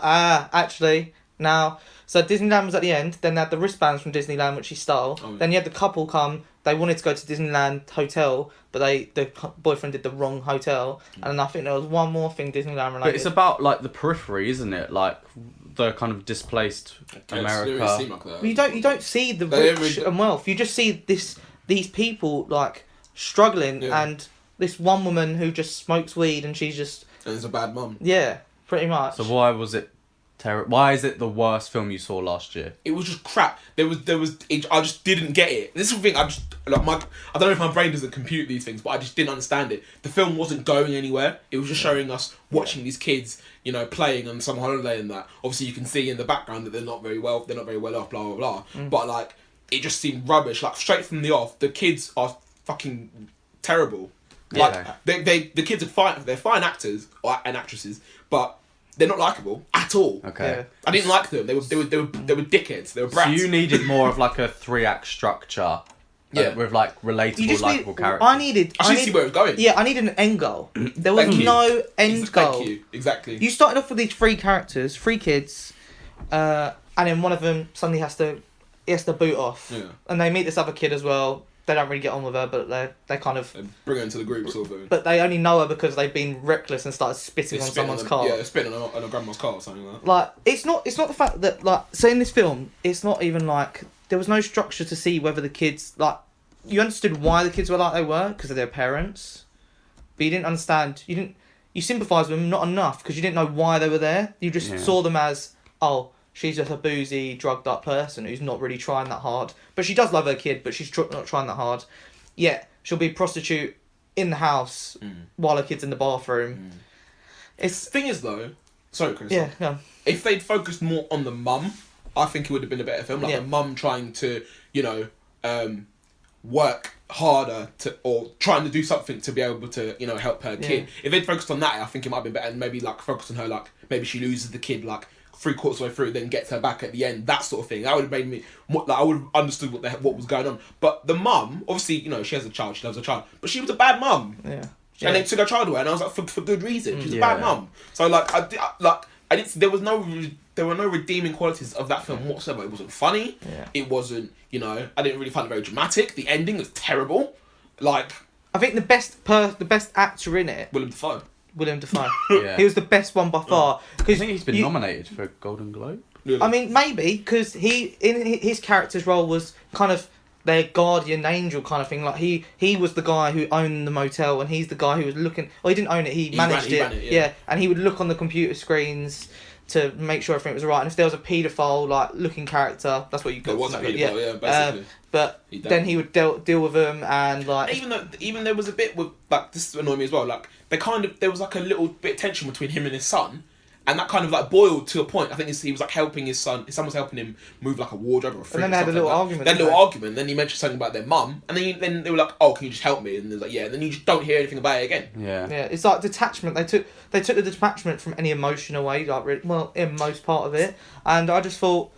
actually, now... So Disneyland was at the end. Then they had the wristbands from Disneyland, which he stole. Oh, yeah. Then you had the couple come. They wanted to go to Disneyland Hotel, but the boyfriend did the wrong hotel. And then I think there was one more thing Disneyland related. But it's about like the periphery, isn't it? Like the kind of displaced America. It really seemed like that. You don't see the They rich really- and wealth. You just see these people like struggling, Yeah. and this one woman who just smokes weed, and she's just And it's a bad mum. pretty much. So why was it why is it the worst film you saw last year? It was just crap. I just didn't get it. This is the thing. I don't know if my brain doesn't compute these things, but I just didn't understand it. The film wasn't going anywhere. It was just showing us watching these kids, playing on some holiday and that. Obviously, you can see in the background that they're not very well off. Blah blah blah. But like, it just seemed rubbish. Like straight from the off, the kids are fucking terrible. Like the kids are fine. They're fine actors and actresses, but they're not likable at all. Okay. Yeah. I didn't like them. They were dickheads. They were brats. So you needed more of like a 3-act structure. Yeah. With like relatable, likable characters. I need to see where it was going. Yeah, I needed an end goal. There was Thank you. no end goal. Thank you. Exactly. You started off with these 3 characters, 3 kids, and then one of them suddenly has to boot off. Yeah. And they meet this other kid as well. They don't really get on with her, but they kind of... They bring her into the group, sort of thing. But they only know her because they've been reckless and started spitting on someone's car. Yeah, spitting on a grandma's car or something like that. Like, it's not the fact that, like, so in this film, it's not even like... There was no structure to see whether the kids, like... You understood why the kids were like they were, because of their parents. But you didn't understand... You sympathised with them, not enough, because you didn't know why they were there. You just saw them as, oh... She's just a boozy, drugged up person who's not really trying that hard. But she does love her kid, but she's not trying that hard. Yeah, she'll be a prostitute in the house while her kid's in the bathroom. It's The thing is, though... Sorry, Chris. yeah. If they'd focused more on the mum, I think it would have been a better film. Like the mum trying to, work harder or trying to do something to be able to, help her kid. If they'd focused on that, I think it might have been better. And maybe like focus on her, like maybe she loses the kid, like 3/4 of the way through, then gets her back at the end, that sort of thing. That would have made me I would have understood what was going on. But the mum, obviously, she has a child, she loves a child, but she was a bad mum. Yeah. And they took her child away, and I was like, for good reason. She's a bad mum. So like, I didn't. There were no redeeming qualities of that film whatsoever. It wasn't funny. Yeah. It wasn't. I didn't really find it very dramatic. The ending was terrible. Like, I think the best actor in it, Willem Dafoe. William Dafoe. Yeah. He was the best one by far. I Cause think he's been nominated for a Golden Globe. Really. I mean, maybe, because his character's role was kind of their guardian angel kind of thing. Like, he was the guy who owned the motel, and he's the guy who was looking... Well, he didn't own it, he managed it. Ran it, yeah. And he would look on the computer screens to make sure everything was right. And if there was a paedophile, like, looking character, that's what you got. There was a paedophile, basically. But then he would deal with them, and, like... Even there was a bit with, like, this annoyed me as well, like, there was, like, a little bit of tension between him and his son, and that kind of, like, boiled to a point. I think he was, like, helping his son was helping him move, like, a wardrobe or a fridge. And then they had a little argument. They had a little argument, then he mentioned something about their mum, and then they were like, oh, can you just help me? And they was like, yeah, and then you just don't hear anything about it again. Yeah. Yeah, it's like detachment. They took the detachment from any emotion away, like, in most part of it, and I just thought...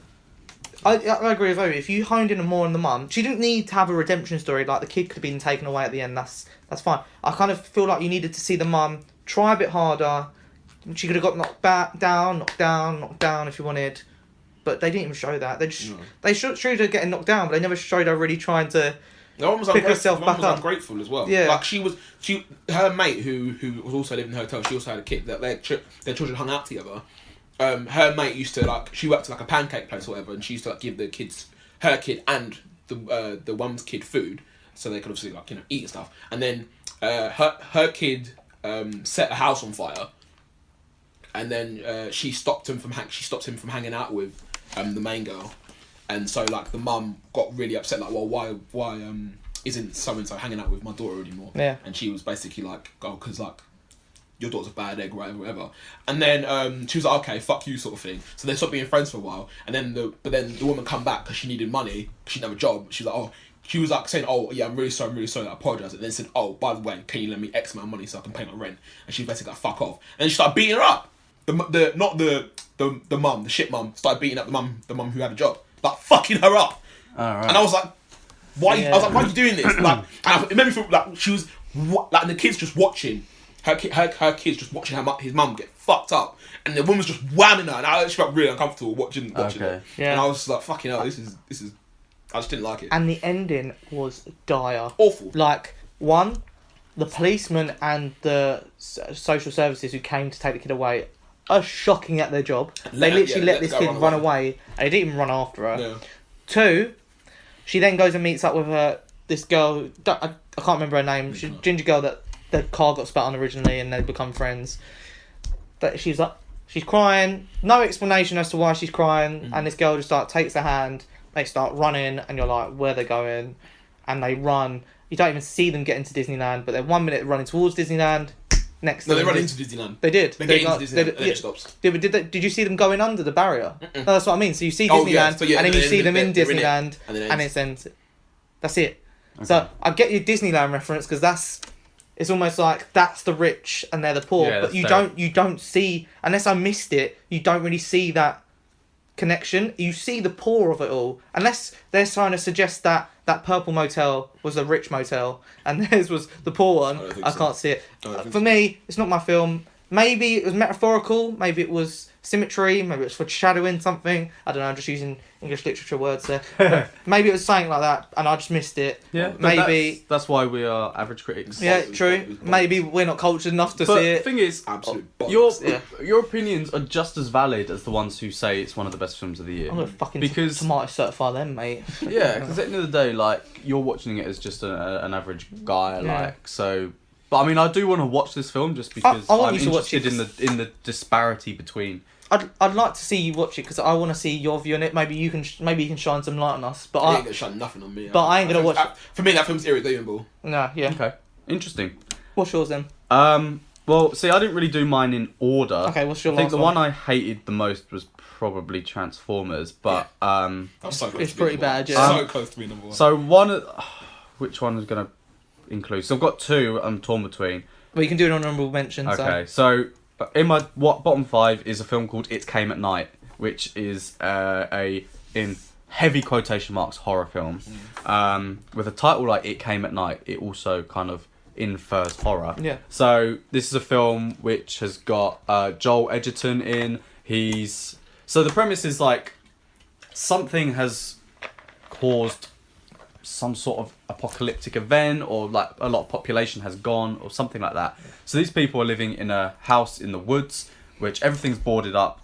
I agree with Obi. If you honed in more on the mum, she didn't need to have a redemption story. Like, the kid could have been taken away at the end. That's fine. I kind of feel like you needed to see the mum try a bit harder. She could have got knocked down if you wanted, but they didn't even show that. They showed her getting knocked down, but they never showed her really trying to pick herself back up. Ungrateful as well. Yeah, like her mate who was also living in the hotel. She also had a kid that their children hung out together. Her mate used to she worked at like a pancake place or whatever, and she used to give her kid and the one's kid food, so they could obviously eat and stuff. And then her kid set a house on fire, and then she stopped him from hanging out with the main girl, and so the mum got really upset, well, why isn't so and so hanging out with my daughter anymore? Yeah. And she was basically because your daughter's a bad egg, whatever. And then she was like, okay, fuck you, sort of thing. So they stopped being friends for a while. And then the woman come back because she needed money, because she didn't have a job. She was saying, oh yeah, I'm really sorry, I apologise. And then said, oh, by the way, can you lend me X amount of money so I can pay my rent? And she basically fuck off. And then she started beating her up. Not the mum, the shit mum, started beating up the mum who had a job, fucking her up. Right. And I was like, why? Yeah. I was like, why are you doing this? And it made me feel like she was and the kids just watching. her kids just watching his mum get fucked up, and the woman's just whamming her, and I actually felt really uncomfortable watching it. Yeah. And I was just like, fucking hell, this is. I just didn't like it. And the ending was dire. Awful. Like, one, the policeman and the social services who came to take the kid away are shocking at their job. They literally let this kid run away, and they didn't even run after her. Yeah. Two, she then goes and meets up with this girl. I can't remember her name. She's a ginger girl that the car got spat on originally, and they become friends. But she's crying. No explanation as to why she's crying, and this girl just takes her hand. They start running, and you're like, where are they going? And they run. You don't even see them get into Disneyland, but they're 1 minute running towards Disneyland. Next, No, they run into Disneyland. They did. They get into Disneyland, and then it stops. Did you see them going under the barrier? No, that's what I mean. So you see Oh, Disneyland, yeah. So, yeah, and then you see them in they're in it, Disneyland, and then it and ends. it ends. That's it. So I get your Disneyland reference because it's almost like that's the rich and they're the poor, Yeah, but that's you don't see, unless I missed it, you don't really see that connection. You see the poor of it all, unless they're trying to suggest that purple motel was a rich motel and theirs was the poor one. I can't see it. For me, it's not my film. Maybe it was metaphorical, maybe it was symmetry, maybe it was foreshadowing something. I don't know, I'm just using English literature words there. Maybe it was something like that and I just missed it. Yeah, maybe that's why we are average critics. yeah, true. Maybe we're not cultured enough to But see the it. thing is, Absolute bollocks. your opinions are just as valid as the ones who say it's one of the best films of the year. I'm gonna fucking because tomato certify them, mate. yeah, because at the end of the day, like you're watching it as just an average guy, Yeah. like so. But I mean, I do want to watch this film just because I want I'm you to watch interested it in the disparity between. I'd like to see you watch it because I want to see your view on it. Maybe you can shine some light on us. But They I ain't gonna shine nothing on me. But I ain't gonna watch it. For me, that film's irredeemable. no, yeah. Okay, interesting. What's yours then? Well, see, I didn't really do mine in order. Okay, what's your I think last the one I hated the most was probably Transformers, but I'm so close It's to being pretty number bad, one. yeah. So close to being number one. so which one is gonna include? So I've got two. I'm torn between. Well, you can do an honourable mention. Okay, so in my bottom five is a film called It Came at Night, which is a in heavy quotation marks horror film. With a title like It Came at Night, it also kind of infers horror. Yeah. So this is a film which has got Joel Edgerton in. So the premise is like something has caused some sort of apocalyptic event, or like a lot of population has gone, or something like that. So these people are living in a house in the woods, which everything's boarded up.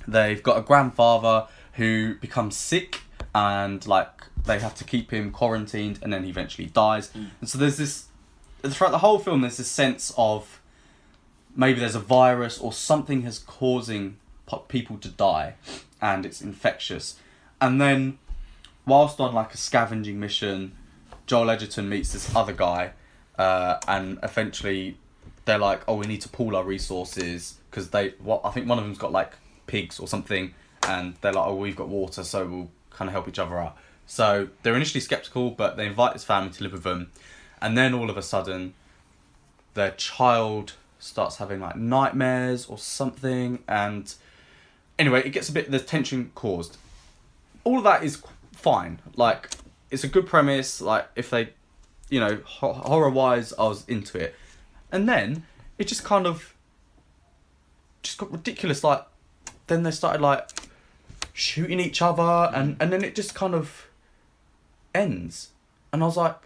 They've got a grandfather who becomes sick, and like they have to keep him quarantined, and then he eventually dies. And so there's this throughout the whole film. There's this sense of maybe there's a virus or something has causing people to die, and it's infectious. And then, whilst on like a scavenging mission, Joel Edgerton meets this other guy, and eventually they're like, "Oh, we need to pool our resources," because I think one of them's got like pigs or something, and they're like, "Oh, we've got water, so we'll kind of help each other out." So they're initially skeptical, but they invite his family to live with them, and then all of a sudden, their child starts having like nightmares or something, and anyway, it gets the tension caused. All of that is fine. Like, it's a good premise. Like, if they, horror wise, I was into it, and then it just kind of just got ridiculous. Like, then they started like shooting each other, and then it just kind of ends, and I was like,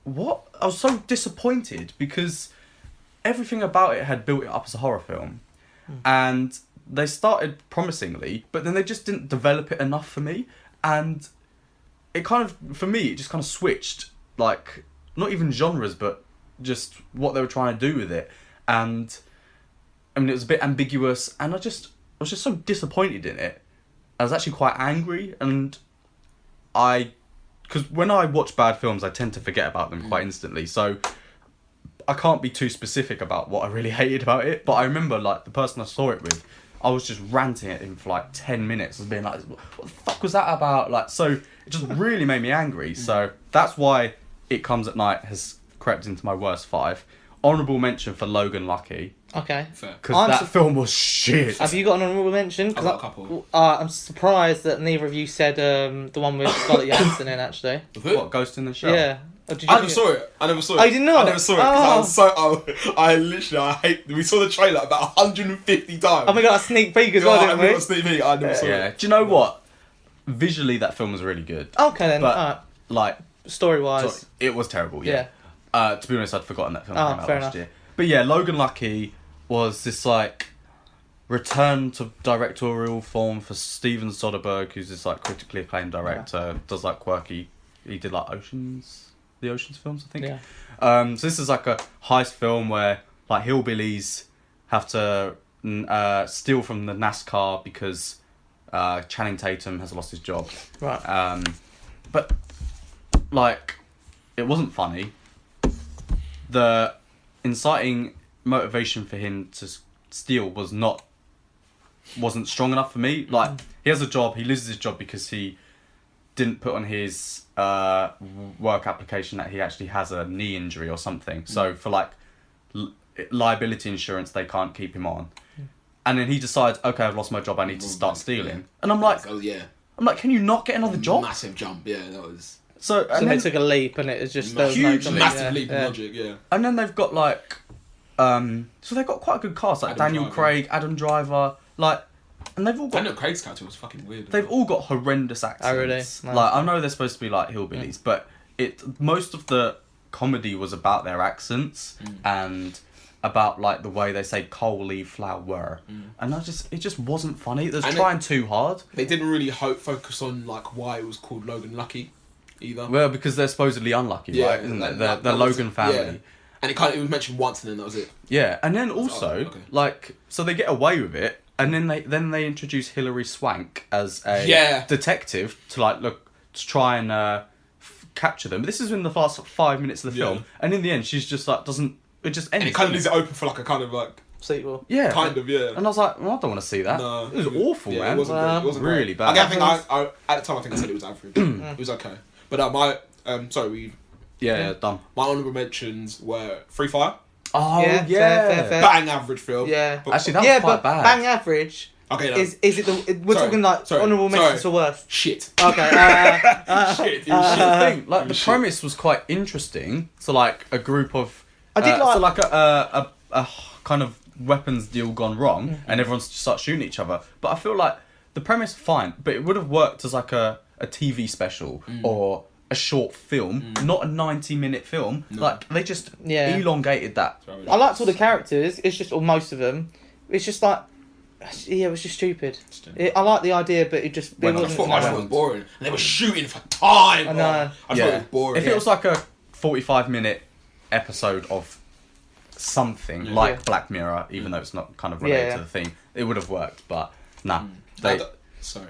what? I was so disappointed because everything about it had built it up as a horror film, and they started promisingly, but then they just didn't develop it enough for me, and it kind of, for me, it just kind of switched, like, not even genres, but just what they were trying to do with it, and I mean, it was a bit ambiguous, and I was just so disappointed in it. I was actually quite angry, and because when I watch bad films, I tend to forget about them quite instantly, so I can't be too specific about what I really hated about it, but I remember, like, the person I saw it with, I was just ranting at him for, like, 10 minutes, and being like, what the fuck was that about? Like, so, it just really made me angry, so that's why It Comes at Night has crept into my worst 5. honourable mention for Logan Lucky. Okay. Fair. Because that film was shit. Have you got an honourable mention? I've got a couple. I'm surprised that neither of you said the one with Scarlett Johansson in, actually. What, Ghost in the Shell? Yeah. Oh, did you I think never saw it. I never saw it. Oh, you did not? I never saw it because I was so. I literally, I hate. We saw the trailer about 150 times. Oh, we got a sneak peek as Yeah, well, I didn't never we? got a sneak peek. I never saw Yeah. it. Do you know what? Visually, that film was really good. Okay then. But, like, Story-wise. it was terrible, yeah. To be honest, I'd forgotten that film came out fair last enough. year. But yeah, Logan Lucky was this, like, return to directorial form for Steven Soderbergh, who's this, like, critically acclaimed director, does, like, quirky... He did, like, the Oceans films, I think. Yeah. So this is, like, a heist film where, like, hillbillies have to steal from the NASCAR because Channing Tatum has lost his job. Right. But, like, it wasn't funny. The inciting motivation for him to steal wasn't strong enough for me. Like, he has a job, he loses his job because he didn't put on his work application that he actually has a knee injury or something. So for, like, liability insurance, they can't keep him on. And then he decides, okay, I've lost my job, I need to start stealing. And I'm like, can you not get another job? Massive jump, yeah, that was... So they took a leap and it was just... Huge, massive leap in logic, yeah. And then they've got, like... so they've got quite a good cast, like Daniel Craig, Adam Driver, like... And they've all got... Daniel Craig's character was fucking weird. They've all got horrendous accents. Oh, really? No. Like, I know they're supposed to be, like, hillbillies, but most of the comedy was about their accents and... about, like, the way they say cauliflower. And it just wasn't funny. It was trying too hard. They didn't really focus on, like, why it was called Logan Lucky either. Well, because they're supposedly unlucky, right? Isn't it? They're Logan family. Yeah. And it was mentioned once and then that was it. Yeah, and then also, like, so they get away with it, and then they introduce Hilary Swank as a detective to try and capture them. But this is in the first 5 minutes of the film, and in the end, she's just like it just ends. And it kind of leaves it open for like a kind of like sequel. Yeah, kind of, yeah. And I was like, well, I don't want to see that. No, it was awful, man. It wasn't really great. bad. I think I at the time I think I said it was average. It was okay, but my done. My honourable mentions were Free Fire. Oh yeah. Fair. Bang average film. Yeah, but, actually that was quite bad. Bang average. Okay, no. Is it we're talking like honourable mentions or worse? Shit. Okay. Shit. It was shit. Like the premise was quite interesting. So like a group of I did like a kind of weapons deal gone wrong, and everyone starts shooting each other. But I feel like the premise fine, but it would have worked as like a TV special or a short film, not a 90-minute film. No. Like they just elongated that. I liked all the characters. It's just, or most of them. It's just like, yeah, it was just stupid. I like the idea, but it just I thought it was boring. And they were shooting for time. I know. I thought it was boring. If it was like a 45-minute episode of something like Black Mirror, even though it's not kind of related to the theme, it would have worked. But nah. Sorry.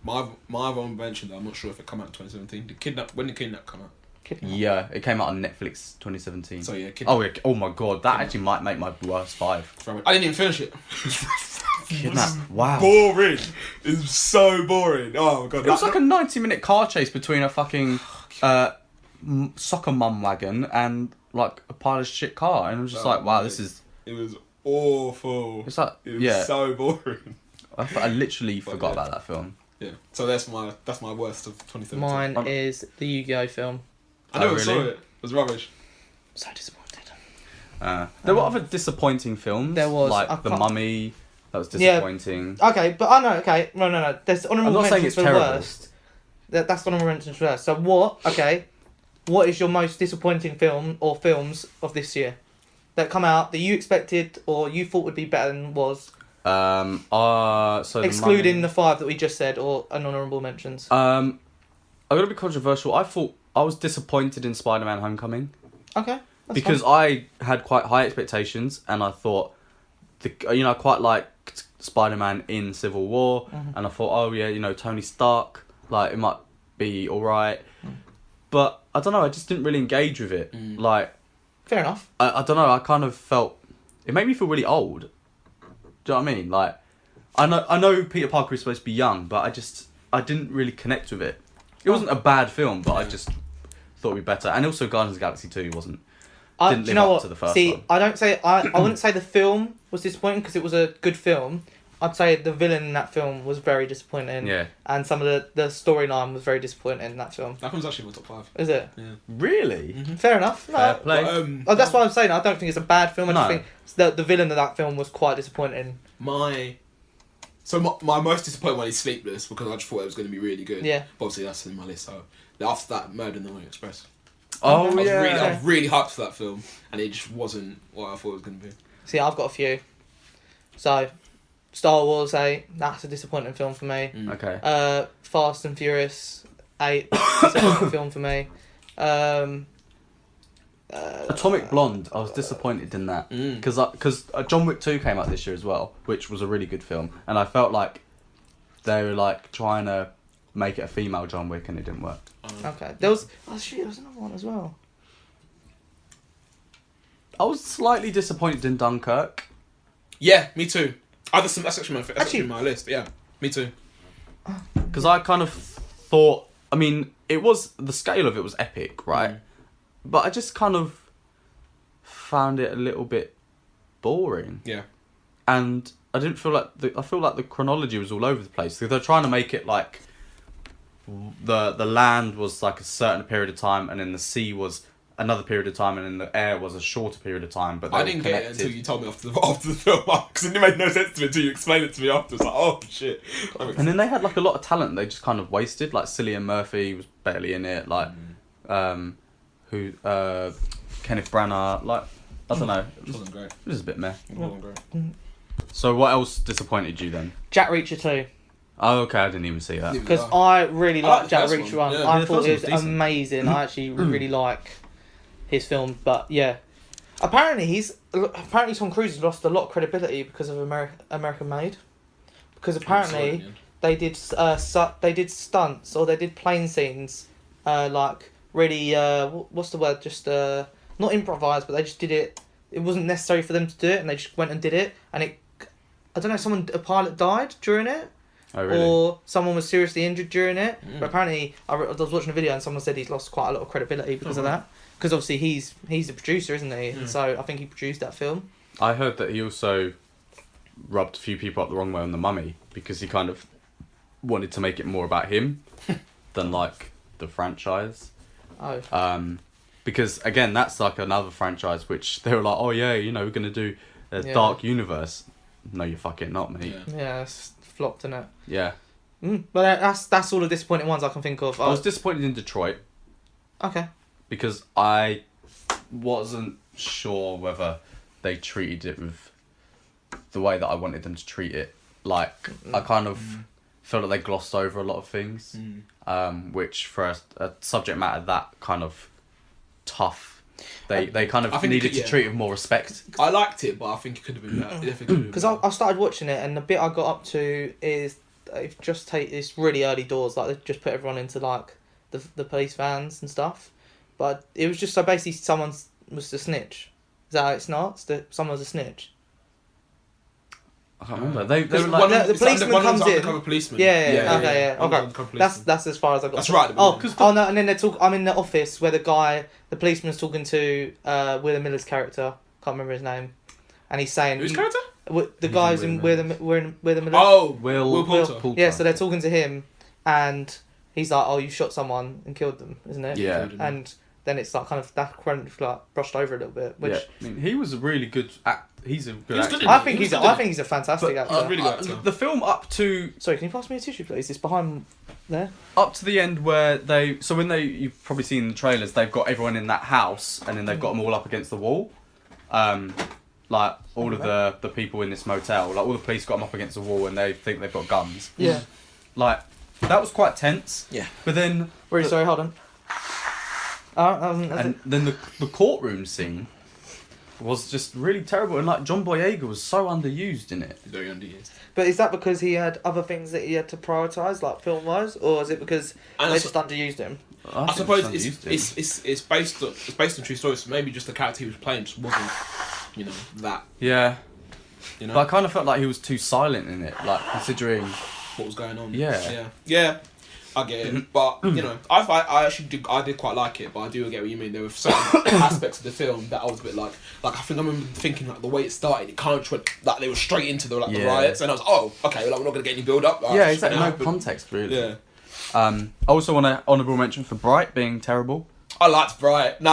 My other invention, I'm not sure if it came out in 2017. When did Kidnap come out? Yeah, it came out on Netflix 2017. So yeah, Kidnap. Oh my god, that actually might make my worst 5. I didn't even finish it. Kidnap. Wow. Boring. It was so boring. Oh my god. It was like a 90-minute car chase between a fucking soccer mum wagon and like a pile of shit car, and I was just like, wow, this is. It was awful. It's like it was so boring. I literally forgot about that film. Yeah. So that's my worst of 2017. Mine is the Yu-Gi-Oh film. I never saw it. It was rubbish. So disappointed. There were other disappointing films. There was like The Mummy. That was disappointing. Yeah. Okay, but I know. Okay, no. There's honourable mentions for the worst. That's honourable mentions for worst. So what? Okay, what is your most disappointing film or films of this year that come out that you expected or you thought would be better than was? So excluding the 5 that we just said or honourable mentions. I'm gonna be controversial. I was disappointed in Spider-Man: Homecoming. Okay. Because I had quite high expectations, and I thought, I quite liked Spider-Man in Civil War, and I thought, oh yeah, Tony Stark, like it might be all right, but I don't know. I just didn't really engage with it. Like, fair enough. I don't know. I kind of felt it made me feel really old. Do you know what I mean? Like, I know Peter Parker is supposed to be young, but I didn't really connect with it. It wasn't a bad film, but I just thought it'd be better. And also Guardians of the Galaxy 2 wasn't didn't do you live know up what? to the first See, one. I wouldn't say the film was disappointing because it was a good film. I'd say the villain in that film was very disappointing. Yeah. And some of the storyline was very disappointing in that film. That film's actually in my top 5. Is it? Yeah. Really? Fair enough. No, Fair play. But, that's what I'm saying. I don't think it's a bad film. I just No. think the villain of that film was quite disappointing. my most disappointing one is Sleepless because I just thought it was going to be really good. Yeah. But obviously that's in my list. So after that, Murder in the Orient Express. Oh, I was really hyped for that film, and it just wasn't what I thought it was going to be. See, I've got a few. So, Star Wars 8, that's a disappointing film for me. Okay. Fast and Furious 8, disappointing film for me. Atomic Blonde, I was disappointed in that because John Wick 2 came out this year as well, which was a really good film, and I felt like they were like trying to make it a female John Wick, and it didn't work. Okay, there was another one as well. I was slightly disappointed in Dunkirk. Yeah, me too. That's actually my list. Yeah, me too. Because I kind of thought, I mean, the scale of it was epic, right? But I just kind of found it a little bit boring. Yeah. And I didn't feel like I feel like the chronology was all over the place. They're trying to make it like the land was like a certain period of time, and then the sea was another period of time, and then the air was a shorter period of time. But I didn't get it until you told me after the film, because it made no sense to me until you explained it to me after. It's like, oh shit. And then they had like a lot of talent they just kind of wasted. Like Cillian Murphy was barely in it. Like Kenneth Branagh. Like I don't know. It wasn't great. It was a bit meh. It wasn't great. So what else disappointed you then? Jack Reacher 2. Oh, okay, I didn't even see that. Because I really I like liked Jack the Reacher first 1. one, yeah. I Yeah, the thought first it one was was decent. amazing. I actually really like his film, but yeah. Apparently Tom Cruise has lost a lot of credibility because of American Made. Because apparently they did stunts or they did plane scenes, like really what's the word? Just not improvised, but they just did it. It wasn't necessary for them to do it, and they just went and did it. And I don't know, a pilot died during it. Oh, really? Or someone was seriously injured during it. But apparently, I was watching a video and someone said he's lost quite a lot of credibility because of that. Because obviously he's the producer, isn't he? And so I think he produced that film. I heard that he also rubbed a few people up the wrong way on The Mummy because he kind of wanted to make it more about him than like the franchise. Oh. Because again, that's like another franchise which they were like, oh yeah, we're gonna do a dark universe. No, you're fucking not, mate. Yeah, it's flopped, innit? Yeah. But that's all the disappointing ones I can think of. I was disappointed in Detroit Okay. because I wasn't sure whether they treated it with the way that I wanted them to treat it. Like, I kind of felt like they glossed over a lot of things, which for a subject matter that kind of tough, they kind of needed to treat it with more respect. I liked it, but I think it could have been better. Because I started watching it, and the bit I got up to is they've just it's really early doors. Like, they've just put everyone into like the police vans and stuff. But it was just so basically someone was the snitch. Is that how it starts? Someone was a snitch. I can't remember. They were One like, the policeman comes in. Undercover policeman. Okay. That's as far as I got. That's right. No, and then I'm in the office where the policeman's talking to Will Miller's character. Can't remember his name, and he's saying Whose character? The guys in Will Miller. Oh, Will Poulter. Yeah, so they're talking to him, and he's like, "Oh, you shot someone and killed them, isn't it?" Yeah. And then it's like kind of that like brushed over a little bit. Which I mean, he was a really good. He's a good actor. good. I think he's a fantastic But, actor. really good actor. the film up to Sorry, can you pass me a tissue, please? It's behind there. up to the end where you've probably seen the trailers, they've got everyone in that house and then they've got them all up against the wall. Like all of the people in this motel, like all the police got them up against the wall and they think they've got guns. Yeah. Like that was quite tense. Yeah. But then Really sorry, hold on. and then the courtroom scene was just really terrible, and like John Boyega was so underused in it. Very underused. But is that because he had other things that he had to prioritise, like film-wise, or is it because they just underused him? I suppose it's based on true stories. So maybe just the character he was playing just wasn't, that. Yeah. But I kind of felt like he was too silent in it, like considering what was going on. Yeah. Yeah. I get it, but you know, I actually I did quite like it, but I do get what you mean. There were certain aspects of the film that I was a bit like I think I remember thinking like the way it started, it kind of went like they were straight into the the riots, and I was oh okay, like we're not gonna get any build up. Yeah, exactly. No context really. Yeah. I also want to honourable mention for Bright being terrible. I liked Bright. No,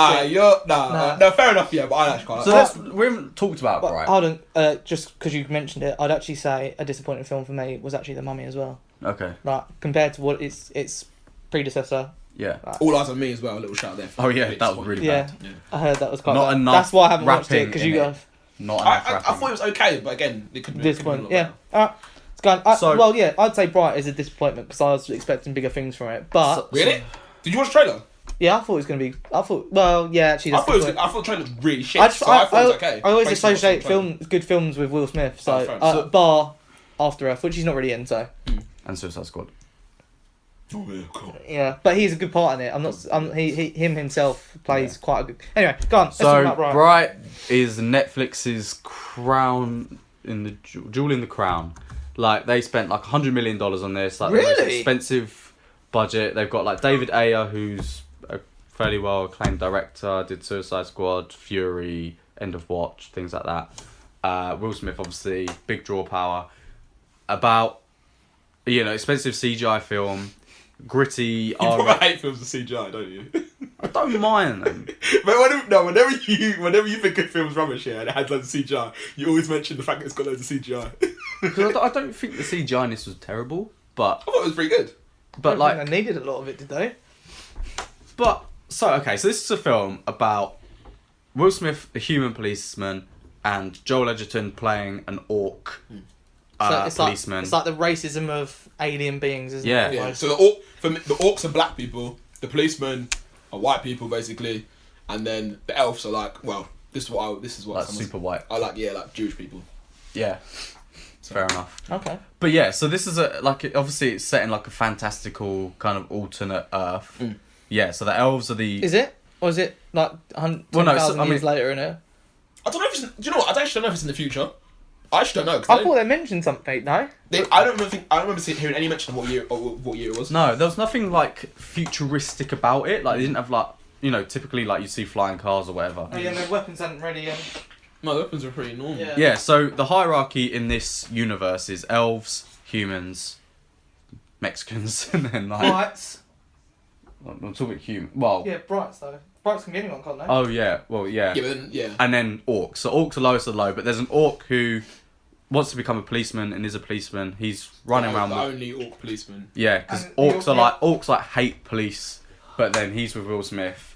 fair enough. Yeah, but I actually quite like. So we haven't talked about Bright. Hold on, just because you mentioned it, I'd actually say a disappointing film for me was actually The Mummy as well. Okay. Like compared to what its predecessor. Yeah. Like, All Eyes on Me as well. A little shout there. Oh yeah, that was really yeah, bad. Yeah. I heard that was quite Not bad. enough That's why I haven't watched it rapping because in you it. guys. Not I enough rapping. thought it was okay, but again, it could be. Disappointing. Yeah. Alright. It's gone. So- well, yeah, I'd say Bright is a disappointment because I was expecting bigger things from it. But Really? Did you watch the trailer? yeah, I thought it was gonna be. Well, yeah, actually, I that's thought the point. the trailer was really shit. I so I thought it was okay. I always based on what's associate on the trailer. good films with Will Smith. So, Oh, fair enough. bar After Earth, which he's not really in. So And Suicide Squad. Oh yeah, cool. yeah, but he's a good part in it. I'm not. Him himself plays quite a good. Anyway, go on. Let's talk So about Bright. Bright is Netflix's crown in the jewel in the crown. Like they spent like $100 million on this. Like the most Really? expensive budget. They've got like David Ayer, who's a fairly well acclaimed director. Did Suicide Squad, Fury, End of Watch, things like that. Will Smith, obviously, big draw power. About expensive CGI film, gritty. You probably hate films with CGI, don't you? I don't mind them. But whenever you think a film's rubbish here and it has loads of CGI, you always mention the fact that it's got loads of CGI. Because I don't think the CGI in this was terrible, but I thought it was pretty good. but I don't think like they needed a lot of it, did they? so this is a film about Will Smith, a human policeman, and Joel Edgerton playing an orc So it's policeman. Like, it's like the racism of alien beings, isn't Yeah. it? Yeah. Almost? So the orcs are black people, the policemen are white people basically, and then the elves are like, well, this is what like someone's- super white. I like Jewish people. Yeah, fair enough. Okay. But yeah, so this is obviously it's set in like a fantastical kind of alternate Earth. Mm. Yeah, so the elves are the Is it? Or is it like 10,000 Well, no, so, I years mean- later in it? I don't know if it's. Do you know what? I actually don't know if it's in the future. I actually don't know. I thought they mentioned something, no? I don't remember hearing any mention of what year it was. No, there was nothing like futuristic about it. Like they didn't have like typically like you see flying cars or whatever. Oh yeah, their weapons hadn't ready. No, the weapons are pretty normal. Yeah. Yeah, so the hierarchy in this universe is elves, humans, Mexicans, and then like Brights. I'm talking human. Well, Yeah, Brights though. Brights can be anyone, can't they? oh yeah, well yeah, Yeah, but then, yeah. and then orcs. So orcs are lowest of the low, but there's an orc who wants to become a policeman and is a policeman. He's running around The with only orc policeman. yeah, because And orcs like hate police, but then he's with Will Smith,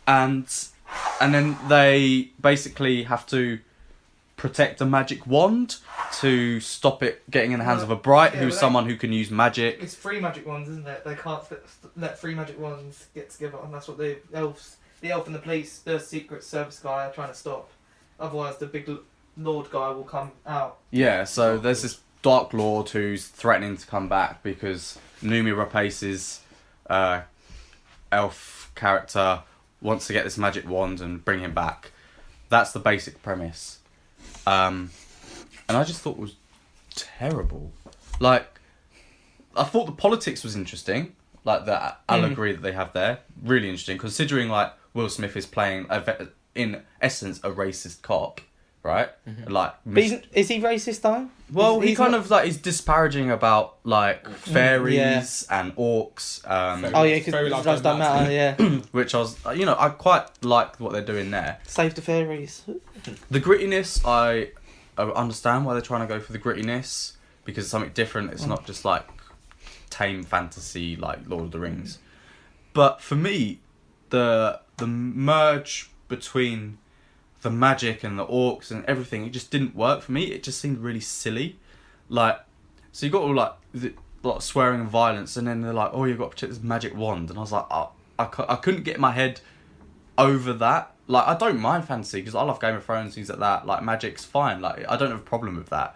and then they basically have to protect a magic wand to stop it getting in the hands of a Bright, Yeah, who's but someone who can use magic. It's three magic wands, isn't it? They can't let three magic wands get together, and that's what the elf and the police, the secret service guy, are trying to stop. Otherwise, the big lord guy will come out. Yeah, so there's this Dark Lord who's threatening to come back because Numi Rapace's elf character wants to get this magic wand and bring him back. That's the basic premise. And I just thought it was terrible. Like, I thought the politics was interesting. Like, the allegory that they have there. Really interesting. Considering, like, Will Smith is playing, in essence, a racist cop. Right? Mm-hmm. Like, But is he racist though? well, He's he kind not- of, like, is disparaging about, like, fairies and orcs. Oh yeah, because Fairy life does don't don't matter. Yeah, Which I was, I quite like what they're doing there. save the fairies. The grittiness, I understand why they're trying to go for the grittiness because it's something different. It's not just like tame fantasy like Lord of the Rings. But for me, the merge between the magic and the orcs and everything, it just didn't work for me. It just seemed really silly. Like, so you got all like swearing and violence, and then they're like, oh, you've got to protect this magic wand, and I was like, oh, I couldn't get my head over that. Like, I don't mind fantasy because I love Game of Thrones, things like that. Like, magic's fine. Like, I don't have a problem with that.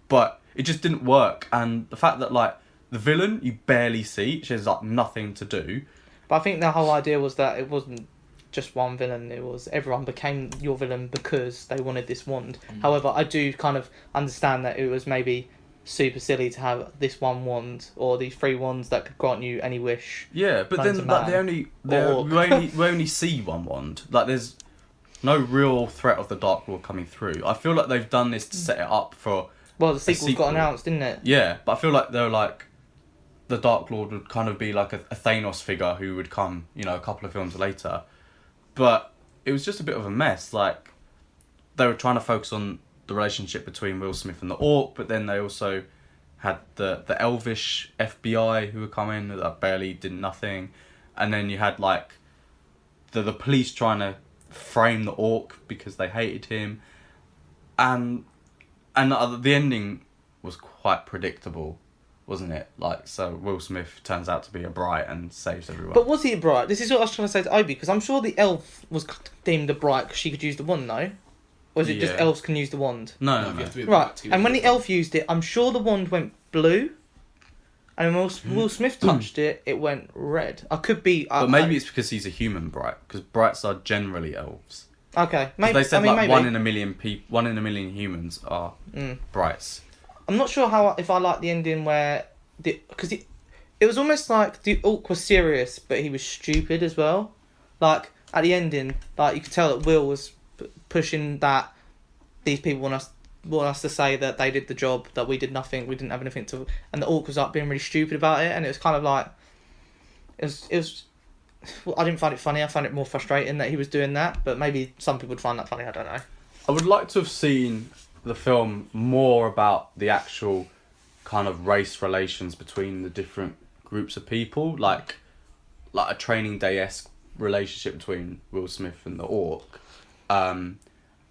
But it just didn't work. And the fact that, like, the villain, you barely see. She has, like, nothing to do. But I think the whole idea was that it wasn't just one villain. It was everyone became your villain because they wanted this wand. However, I do kind of understand that it was maybe super silly to have this one wand or these 3 wands that could grant you any wish. Yeah, but known to then like, man. we only see one wand. Like there's no real threat of the Dark Lord coming through. I feel like they've done this to set it up for. Well, the sequel got announced, didn't it? Yeah, but I feel like they're like the Dark Lord would kind of be like a Thanos figure who would come, you know, a couple of films later. But it was just a bit of a mess. Like they were trying to focus on the relationship between Will Smith and the Orc, but then they also had the elvish FBI who would come in that barely did nothing, and then you had like the police trying to frame the Orc because they hated him, and the ending was quite predictable, wasn't it? Like, so Will Smith turns out to be a bright and saves everyone. But was he a bright? This is what I was trying to say to Obi, because I'm sure the elf was deemed a bright because she could use the wand, no? Or is it just elves can use the wand? No. You have to be Right, and when the elf used it, I'm sure the wand went blue, and when Will Smith touched it, it went red. I could be... But maybe it's because he's a human bright, because brights are generally elves. Okay, maybe. They said maybe. 1 in a million humans are brights. I'm not sure if I like the ending where... Because it was almost like the Orc was serious, but he was stupid as well. Like, at the ending, like you could tell that Will was pushing that these people want us to say that they did the job, that we did nothing, we didn't have anything to... And the Orc was like being really stupid about it, and it was kind of like... It was well, I didn't find it funny, I found it more frustrating that he was doing that, but maybe some people would find that funny, I don't know. I would like to have seen the film more about the actual kind of race relations between the different groups of people, like a Training Day-esque relationship between Will Smith and the Orc, and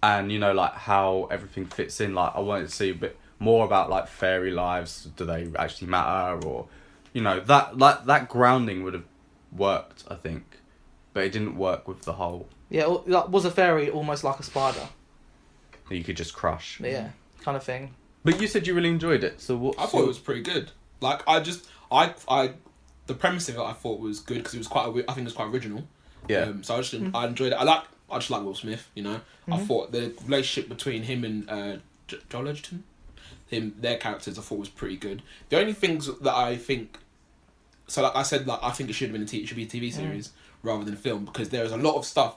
you know, like how everything fits in. Like I wanted to see a bit more about like fairy lives. Do they actually matter, or you know, that grounding would have worked, I think, but it didn't work with the whole. Yeah, like, was a fairy almost like a spider? That you could just crush. Yeah, kind of thing. But you said you really enjoyed it, so what? I thought it was pretty good. Like the premise of it I thought was good because it was I think it was quite original. Yeah. So I enjoyed it. I just like Will Smith. You know, I thought the relationship between him and Joel Edgerton, their characters, I thought was pretty good. The only things that I think, so like I said, like I think it should be a TV series rather than a film, because there is a lot of stuff,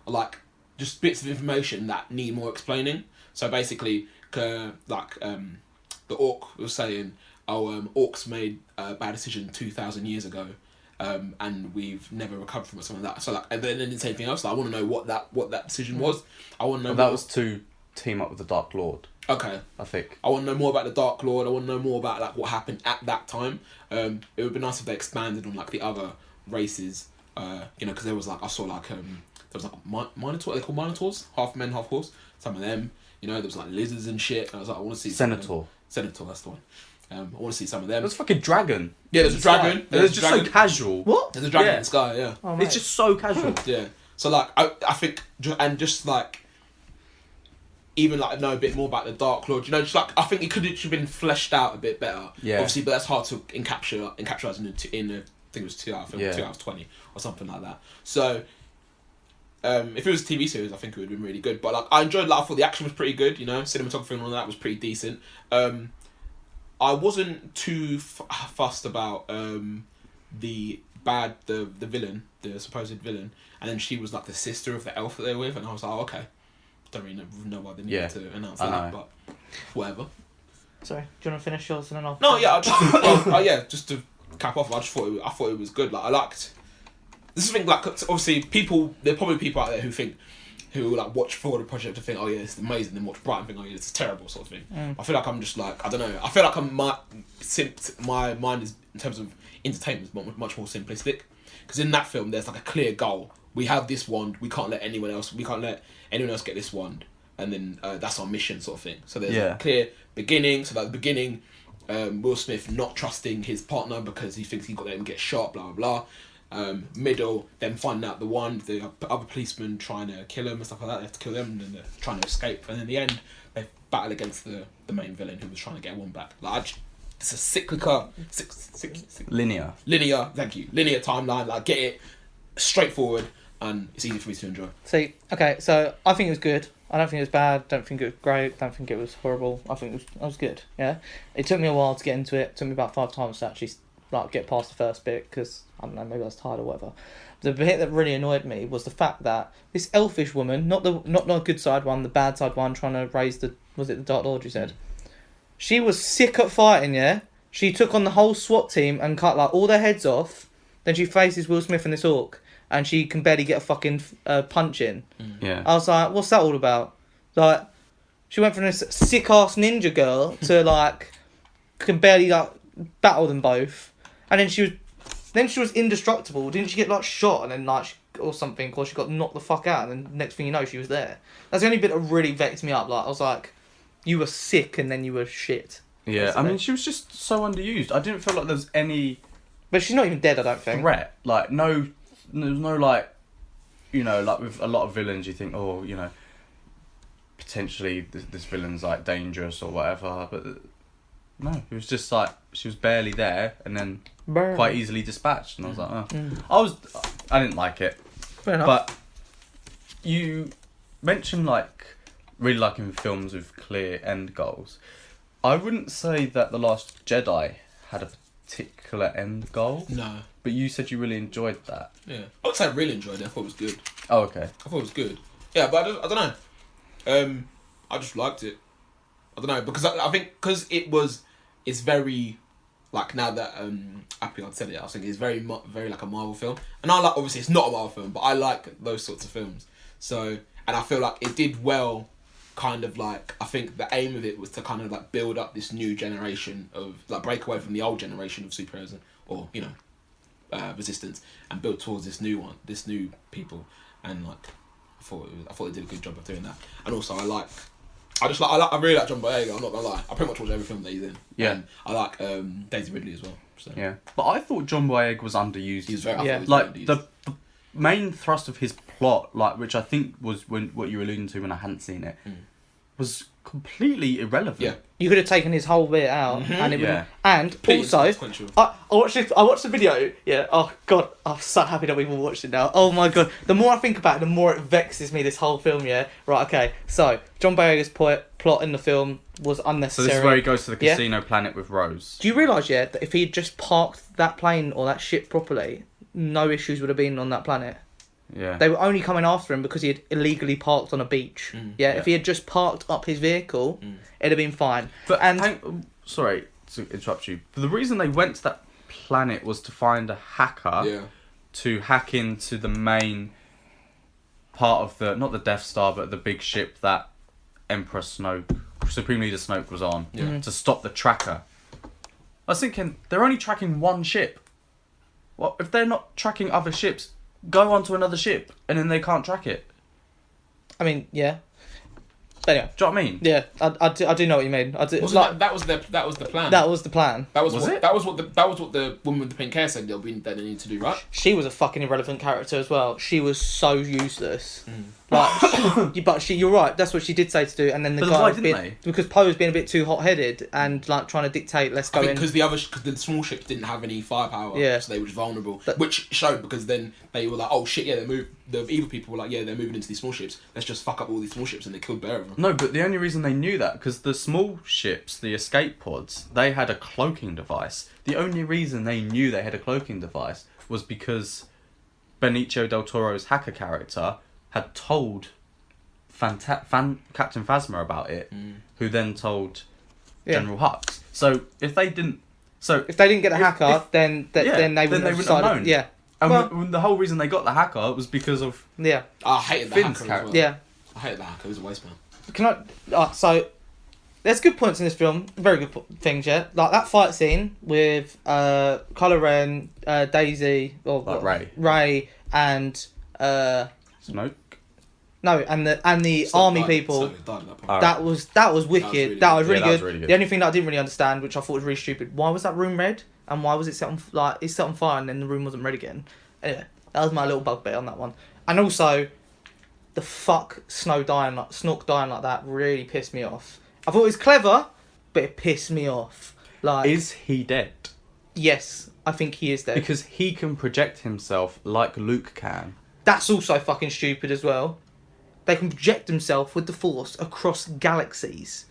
like just bits of information that need more explaining. So basically, the Orc was saying, Orcs made a bad decision 2,000 years ago, and we've never recovered from it, something like that. So like, and then didn't say anything else. Like, I want to know what that decision was. I want to know. That was to team up with the Dark Lord. Okay. I think. I want to know more about the Dark Lord. I want to know more about like what happened at that time. It would be nice if they expanded on like the other races. You know, because there was like, I saw like there was like Minotaur. They called Minotaurs, half men, half horse. Some of them. You know, there was like lizards and shit. And I was like, I want to see Senator, that's the one. I want to see some of them. There's a fucking dragon. Yeah, there's a dragon. It's just so casual. What? There's a dragon Yeah. in the sky. Yeah. Oh, It's just so casual. Yeah. So like I think just like even like know a bit more about the Dark Lord. You know, just like I think it should have been fleshed out a bit better. Yeah. Obviously, but that's hard to encapsulate in I think it was 2 hours, 2 hours 20 or something like that. So. If it was a TV series, I think it would have been really good. But like, I enjoyed. Like, I thought the action was pretty good. You know, cinematography and all that was pretty decent. I wasn't too fussed about the villain, the supposed villain, and then she was like the sister of the elf that they were with, and I was like, oh, okay, don't really know why they needed to announce that, but whatever. Sorry, do you want to finish yours and then I'll... No, yeah, just to cap off, I thought it was good. Like I liked. This is the thing, like obviously there are probably people out there who like watch for the project and think, oh yeah, this is amazing, then watch Bright and think, oh yeah, this is terrible, sort of thing. I feel like I'm just like, I don't know, I feel like my mind is, in terms of entertainment, is much more simplistic, because in that film there's like a clear goal. We have this wand, we can't let anyone else get this wand, and then that's our mission, sort of thing. So there's a clear beginning. So like the beginning, Will Smith not trusting his partner because he thinks he's got to let him get shot, blah blah blah. Middle, them finding out the other policemen trying to kill him and stuff like that. They have to kill them, and then they're trying to escape. And in the end, they battle against the main villain who was trying to get one back. Like it's a cyclical, linear. Thank you, linear timeline. Like get it straightforward, and it's easy for me to enjoy. See, okay, so I think it was good. I don't think it was bad. Don't think it was great. Don't think it was horrible. I think it was good. Yeah. It took me a while to get into it. It took me about 5 times to actually like get past the first bit because I don't know, maybe I was tired or whatever. The bit that really annoyed me was the fact that this elfish woman, not the good side one, the bad side one, trying to raise the Dark Lord you said, she was sick at fighting. Yeah. She took on the whole SWAT team and cut like all their heads off. Then she faces Will Smith and this orc, and she can barely get a fucking punch in. Yeah. I was like, what's that all about? Like, she went from this sick ass ninja girl to like can barely like battle them both, and then she was indestructible. Didn't she get like shot and then like or something, or she got knocked the fuck out, and then next thing you know, she was there. That's the only bit that really vexed me up. Like, I was like, you were sick and then you were shit. Yeah, basically. I mean, she was just so underused. I didn't feel like there was any But she's not even dead, I don't think. threat. Like, there was no, like, you know, like with a lot of villains, you think, oh, you know, potentially this villain's, like, dangerous or whatever. But no, it was just, like, she was barely there and then quite easily dispatched. And I was like, oh. I didn't like it. Fair enough. But you mentioned, like, really liking films with clear end goals. I wouldn't say that The Last Jedi had a particular end goal. No. But you said you really enjoyed that. Yeah. I would say I really enjoyed it. I thought it was good. Oh, okay. I thought it was good. Yeah, but I don't know. I just liked it. I don't know, because I think because it's very, like, now that Appy had said it, I think it's very like a Marvel film, and I like, obviously it's not a Marvel film, but I like those sorts of films. So, and I feel like it did well. Kind of like, I think the aim of it was to kind of like build up this new generation of, like, break away from the old generation of superheroes or you know, resistance, and build towards this new people. And like, I thought they did a good job of doing that. And also I really like John Boyega. I'm not gonna lie, I pretty much watch every film that he's in. Yeah. And I like Daisy Ridley as well. So. Yeah. But I thought John Boyega was underused. He's very like the main thrust of his plot, like, which I think was what you were alluding to when I hadn't seen it, was completely irrelevant. Yeah. You could have taken his whole bit out, and it would. Yeah. And Peter's also, consequential. I watched the video. Yeah. Oh god, I'm so happy that we've all watched it now. Oh my god, the more I think about it, the more it vexes me. This whole film. Yeah. Right. Okay. So John Boyega's plot in the film was So unnecessary. this is where he goes to the casino planet with Rose. Do you realise yet that if he had just parked that plane or that ship properly, no issues would have been on that planet? Yeah. They were only coming after him because he had illegally parked on a beach. If he had just parked up his vehicle, it'd have been fine. But and sorry to interrupt you. But the reason they went to that planet was to find a hacker to hack into the main part of not the Death Star, but the big ship that Emperor Snoke, Supreme Leader Snoke was on, to stop the tracker. I was thinking, they're only tracking one ship. Well, if they're not tracking other ships, go onto another ship, and then they can't track it. I mean, yeah. But anyway, Do you know what I mean? yeah, I do know what you mean. I do, Wasn't like, that was the plan. that was the plan. That was Was what it? that was what the woman with the pink hair said they needed to do, right? She was a fucking irrelevant character as well. She was so useless. Like, you're right. That's what she did say to do, and then the But guy why was didn't being, because Poe was being a bit too hot-headed and like trying to dictate. Let's go I think in. because the small ships didn't have any firepower, Yeah. so they were just vulnerable. But- Which showed, because then they were like, "Oh shit, yeah, the evil people were like, yeah, they're moving into these small ships. Let's just fuck up all these small ships," and they killed bare of them. No, but the only reason they knew that, because the small ships, the escape pods, they had a cloaking device. The only reason they knew they had a cloaking device was because Benicio del Toro's hacker character had told Captain Phasma about it, who then told General Hux. So if they didn't get a hacker, then they wouldn't have have decided. known. Yeah, And well, the whole reason they got the hacker was because of yeah, I hated the Finn's hacker as character. well. yeah. I hated the hacker. He was a waste man. Can I? So there's good points in this film. Very good things, yeah. Like that fight scene with Kylo Ren, Daisy, or Like Ray, and Snoke. no, and the Stop army dying. people. Stop dying at that point. Oh. That was wicked. really That was good. really, Yeah, that was good. really good. The only thing that I didn't really understand, which I thought was really stupid, why was that room red? And why was it set on fire and then the room wasn't red again? Anyway, that was my little bugbear on that one. And also, the Snoke dying like that really pissed me off. I thought it was clever, but it pissed me off. Like, Is he dead? yes, I think he is dead. Because he can project himself like Luke can. That's also fucking stupid as well. they can project themselves with the Force across galaxies.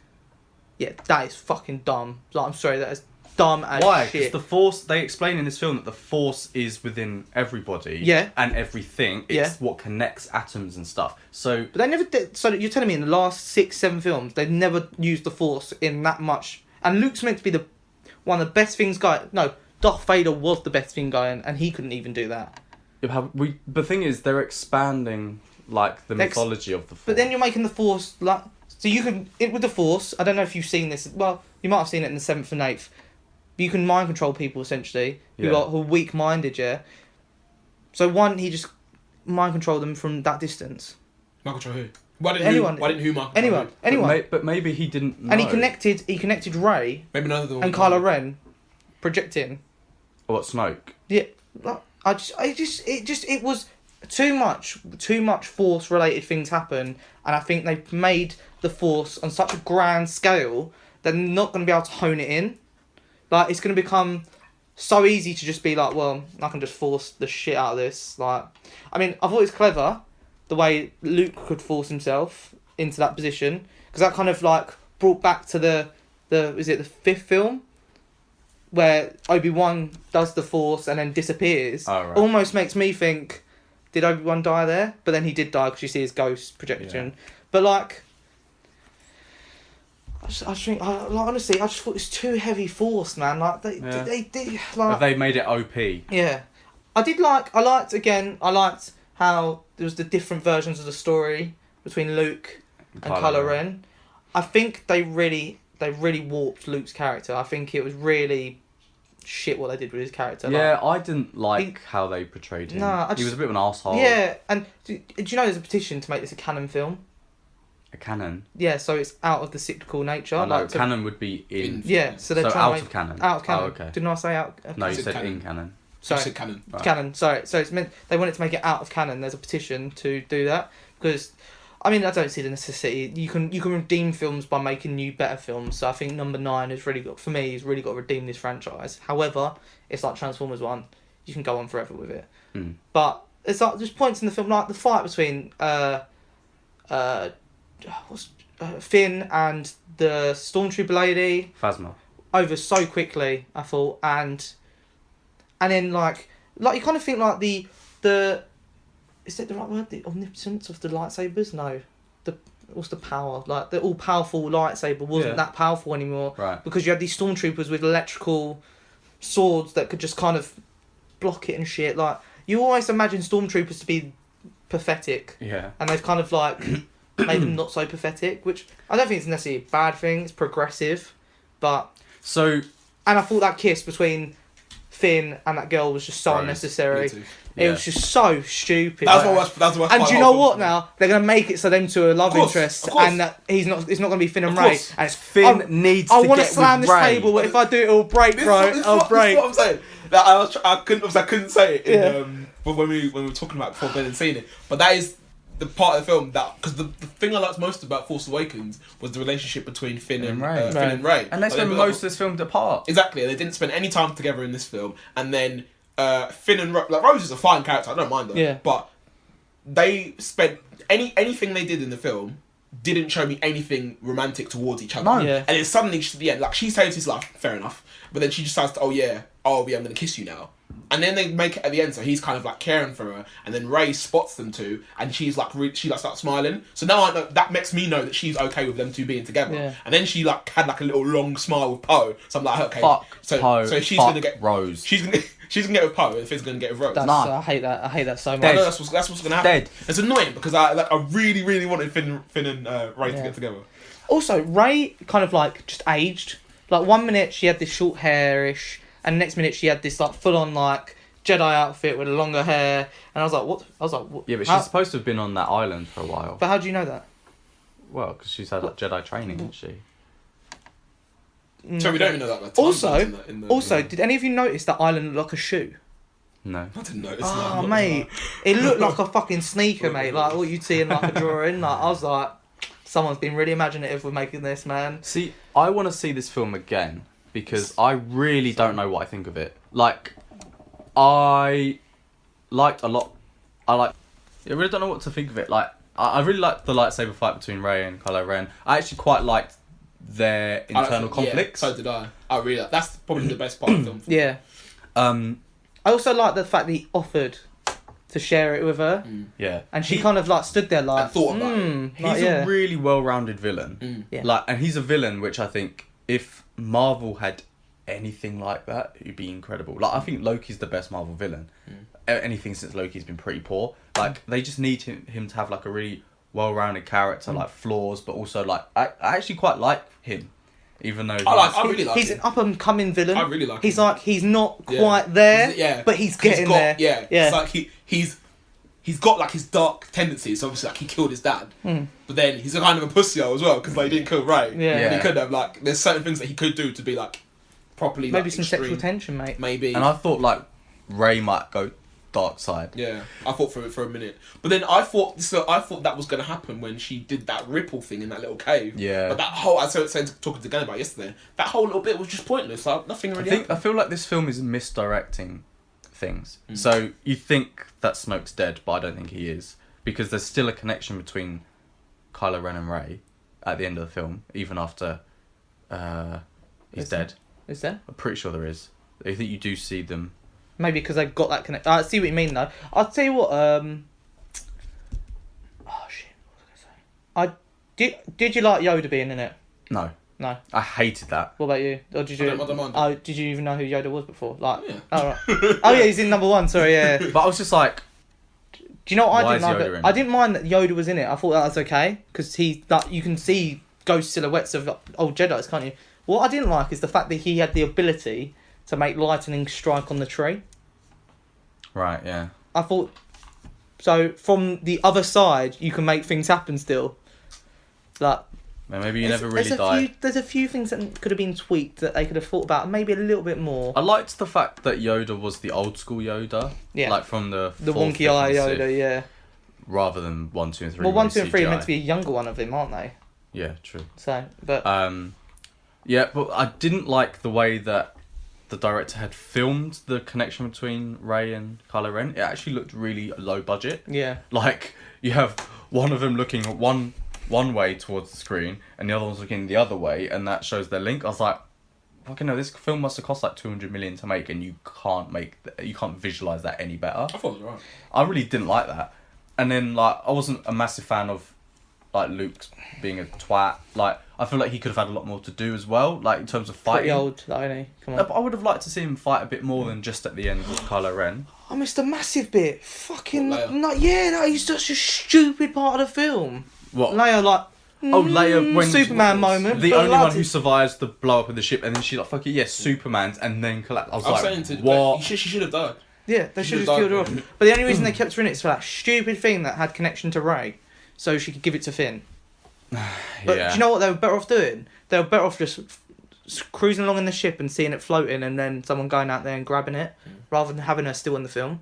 Yeah, that is fucking dumb. Like, I'm sorry, that is dumb as Why? Because shit. the Force, they explain in this film that the Force is within everybody. Yeah. And everything. It's what connects atoms and stuff. So... But they never did. So you're telling me in the last 6-7 films, they've never used the Force in that much. And Luke's meant to be one of the best things going. No, Darth Vader was the best thing going, and he couldn't even do that. The thing is, they're expanding, like, the mythology of the Force. But then you're making the Force, like... So you can... with the Force, I don't know if you've seen this. Well, you might have seen it in the 7th and 8th. You can mind control people, essentially, who are weak-minded, yeah? So one, he just mind controlled them from that distance. Mind control who? Why didn't who mind control anyone. But maybe he didn't know. And he connected Rey maybe none of them and Kylo Ren projecting. What, Snoke? Yeah, it was too much Force-related things happen, and I think they've made the Force on such a grand scale that they're not going to be able to hone it in. Like, it's going to become so easy to just be like, well, I can just force the shit out of this. Like, I mean, I thought it was clever the way Luke could force himself into that position, because that kind of like brought back to the 5th film where Obi-Wan does the Force and then disappears. Oh, right. Almost makes me think, did Obi-Wan die there? But then he did die because you see his ghost projection. Yeah. But like, honestly, I just thought it was too heavy Force, man. Like they like. Have they made it OP? Yeah, I liked how there was the different versions of the story between Luke and Kylo Ren. I think they really warped Luke's character. I think it was really shit what they did with his character. Yeah, I didn't like how they portrayed him. Nah, he was a bit of an arsehole. Yeah, and do you know there's a petition to make this a canon film? A canon? Yeah, so it's out of the cyclical nature. I know, canon would be in. Yeah, so they're trying to make of canon. Out of canon. Oh, okay. Didn't I say out? No, you said in canon. Sorry, said canon. Right. Canon. Sorry. So it's meant they wanted to make it out of canon. There's a petition to do that because, I mean, I don't see the necessity. You can redeem films by making new, better films. So I think number 9 has really got to redeem this franchise. However, it's like Transformers 1. You can go on forever with it. But it's like there's points in the film like the fight between Finn and the Stormtrooper lady. Phasma. Over so quickly, I thought, and then like you kind of think like the is that the right word? The omnipotence of the lightsabers? No, what's the power? Like the all powerful lightsaber wasn't that powerful anymore, right? Because you had these stormtroopers with electrical swords that could just kind of block it and shit. Like you always imagine stormtroopers to be pathetic, and they've kind of like made them not so pathetic, which I don't think it's necessarily a bad thing. It's progressive, but and I thought that kiss between Finn and that girl was just so unnecessary. It was just so stupid. That's the worst. And do you know what? Now they're gonna make it so them two are love interest, and that it's not gonna be Finn and Rey. And Finn needs. I want to slam this table, but if I do, it'll break, bro. It'll break. This is what I'm saying. That I couldn't say it in, when we were talking about before Ben and seeing it, but that is the part of the film that because the thing I liked most about Force Awakens was the relationship between Finn and Rey. And they spent most of this film apart. Exactly, and they didn't spend any time together in this film. And then Finn and Rose is a fine character. I don't mind her. Yeah. But they spent anything they did in the film didn't show me anything romantic towards each other. No. Yeah. And then suddenly to the end, like she saves his life, fair enough. But then she decides to, I'm gonna kiss you now. And then they make it at the end, so he's kind of like caring for her, and then Rey spots them two, and she's like, she like starts smiling. So now I know that makes me know that she's okay with them two being together. Yeah. And then she like had like a little long smile with Poe. So I'm like, okay, so she's gonna get Rose. She's gonna get with Poe, and Finn's gonna get with Rose. I hate that. I hate that so much. I know that's what's gonna happen. Dead. It's annoying because I really really wanted Finn and Rey to get together. Also, Rey kind of like just aged. Like 1 minute she had this short hairish, and the next minute she had this like full on like Jedi outfit with longer hair, and I was like, what? Yeah, but she's supposed to have been on that island for a while. But how do you know that? Well, because she's had like Jedi training, hasn't she? So we don't even know that. Like, also, did any of you notice that island looked like a shoe? No. I didn't notice. Oh, mate, it looked like a fucking sneaker, mate. Like what you'd see in like a drawing. Like I was like, someone's been really imaginative with making this, man. See, I want to see this film again because I really don't know what I think of it. Like, I liked a lot. I really don't know what to think of it. Like, I really liked the lightsaber fight between Rey and Kylo Ren. I actually quite liked their internal conflicts. Yeah, so did I. I really like, that's probably the best part of the film. Yeah. I also like the fact that he offered to share it with her. Yeah. And she kind of like stood there like... And thought about it. He's a really well-rounded villain. Yeah. Like, and he's a villain which I think if Marvel had anything like that, it'd be incredible. Like, I think Loki's the best Marvel villain. Anything since Loki's been pretty poor. Like, they just need him to have like a really well-rounded character, like flaws, but also like I actually quite like him, even though I really like he's him. an up-and-coming villain. I really like he's him. like he's not quite there, but he's getting there. Yeah, yeah. It's like he's got like his dark tendencies. Obviously, like he killed his dad, but then he's a kind of a pussy as well because like he didn't kill Ray. Yeah. He could have like there's certain things that he could do to be like properly Maybe like, some extreme. sexual tension, mate. Maybe. And I thought like Ray might go dark side. Yeah, I thought for a minute, but then I thought that was going to happen when she did that ripple thing in that little cave. Yeah. But that whole I was talking to Glenn about yesterday. That whole little bit was just pointless. Like nothing really. I feel like this film is misdirecting things. So you think that Snoke's dead, but I don't think he is, because there's still a connection between Kylo Ren and Rey at the end of the film, even after he's dead. Is there? I'm pretty sure there is. I think you do see them. Maybe because they've got that connection. I see what you mean, though. I'll tell you what. Oh shit! What was I gonna say? Did you like Yoda being in it? No. No. I hated that. What about you? Or did you? I don't mind. Oh, did you even know who Yoda was before? Like, Yeah. oh, right. Oh yeah, he's in number 1. Sorry, yeah. But I was just like, Do you know what I Why didn't is like? Yoda in I it? didn't mind that Yoda was in it. I thought that was okay because he like you can see ghost silhouettes of old Jedis, can't you? What I didn't like is the fact that he had the ability to make lightning strike on the tree. right, yeah. I thought so. From the other side, you can make things happen still. Like Maybe you never really died. There's a few things that could have been tweaked that they could have thought about, maybe a little bit more. I liked the fact that Yoda was the old school Yoda. Yeah. Like from the wonky 5th, eye and 6th, Yoda, yeah. rather than 1, 2, and 3. Well, 1, 2, and 3 are CGI. meant to be a younger one of him, aren't they? Yeah, true. So, but Yeah, but I didn't like the way that the director had filmed the connection between Rey and Kylo Ren. It actually looked really low budget. yeah, Like, you have one of them looking one way towards the screen, and the other one's looking the other way, and that shows their link. I was like, fucking no, this film must have cost like 200 million to make, and you can't visualize that any better. I thought it was right. I really didn't like that. And then, like, I wasn't a massive fan of, like, Luke being a twat. Like, I feel like he could have had a lot more to do as well, like, in terms of fighting. pretty old, though, isn't he? Come But on. I would have liked to see him fight a bit more than just at the end with Kylo Ren. I missed a massive bit. Fucking What, Leia? no, yeah, that is such a stupid part of the film. What? Leia, like, Leia, when Superman moment. the but only one lads, who survives the blow up of the ship, and then she like, fuck it, yes, Superman's, and then collapse. I was I'm like, saying to what? she should have died. yeah, they should should've have just killed her died. off. But the only reason they kept her in it is for that stupid thing that had connection to Rey, so she could give it to Finn. But Yeah. do you know what they were better off doing? They were better off just cruising along in the ship and seeing it floating, and then someone going out there and grabbing it, rather than having her still in the film.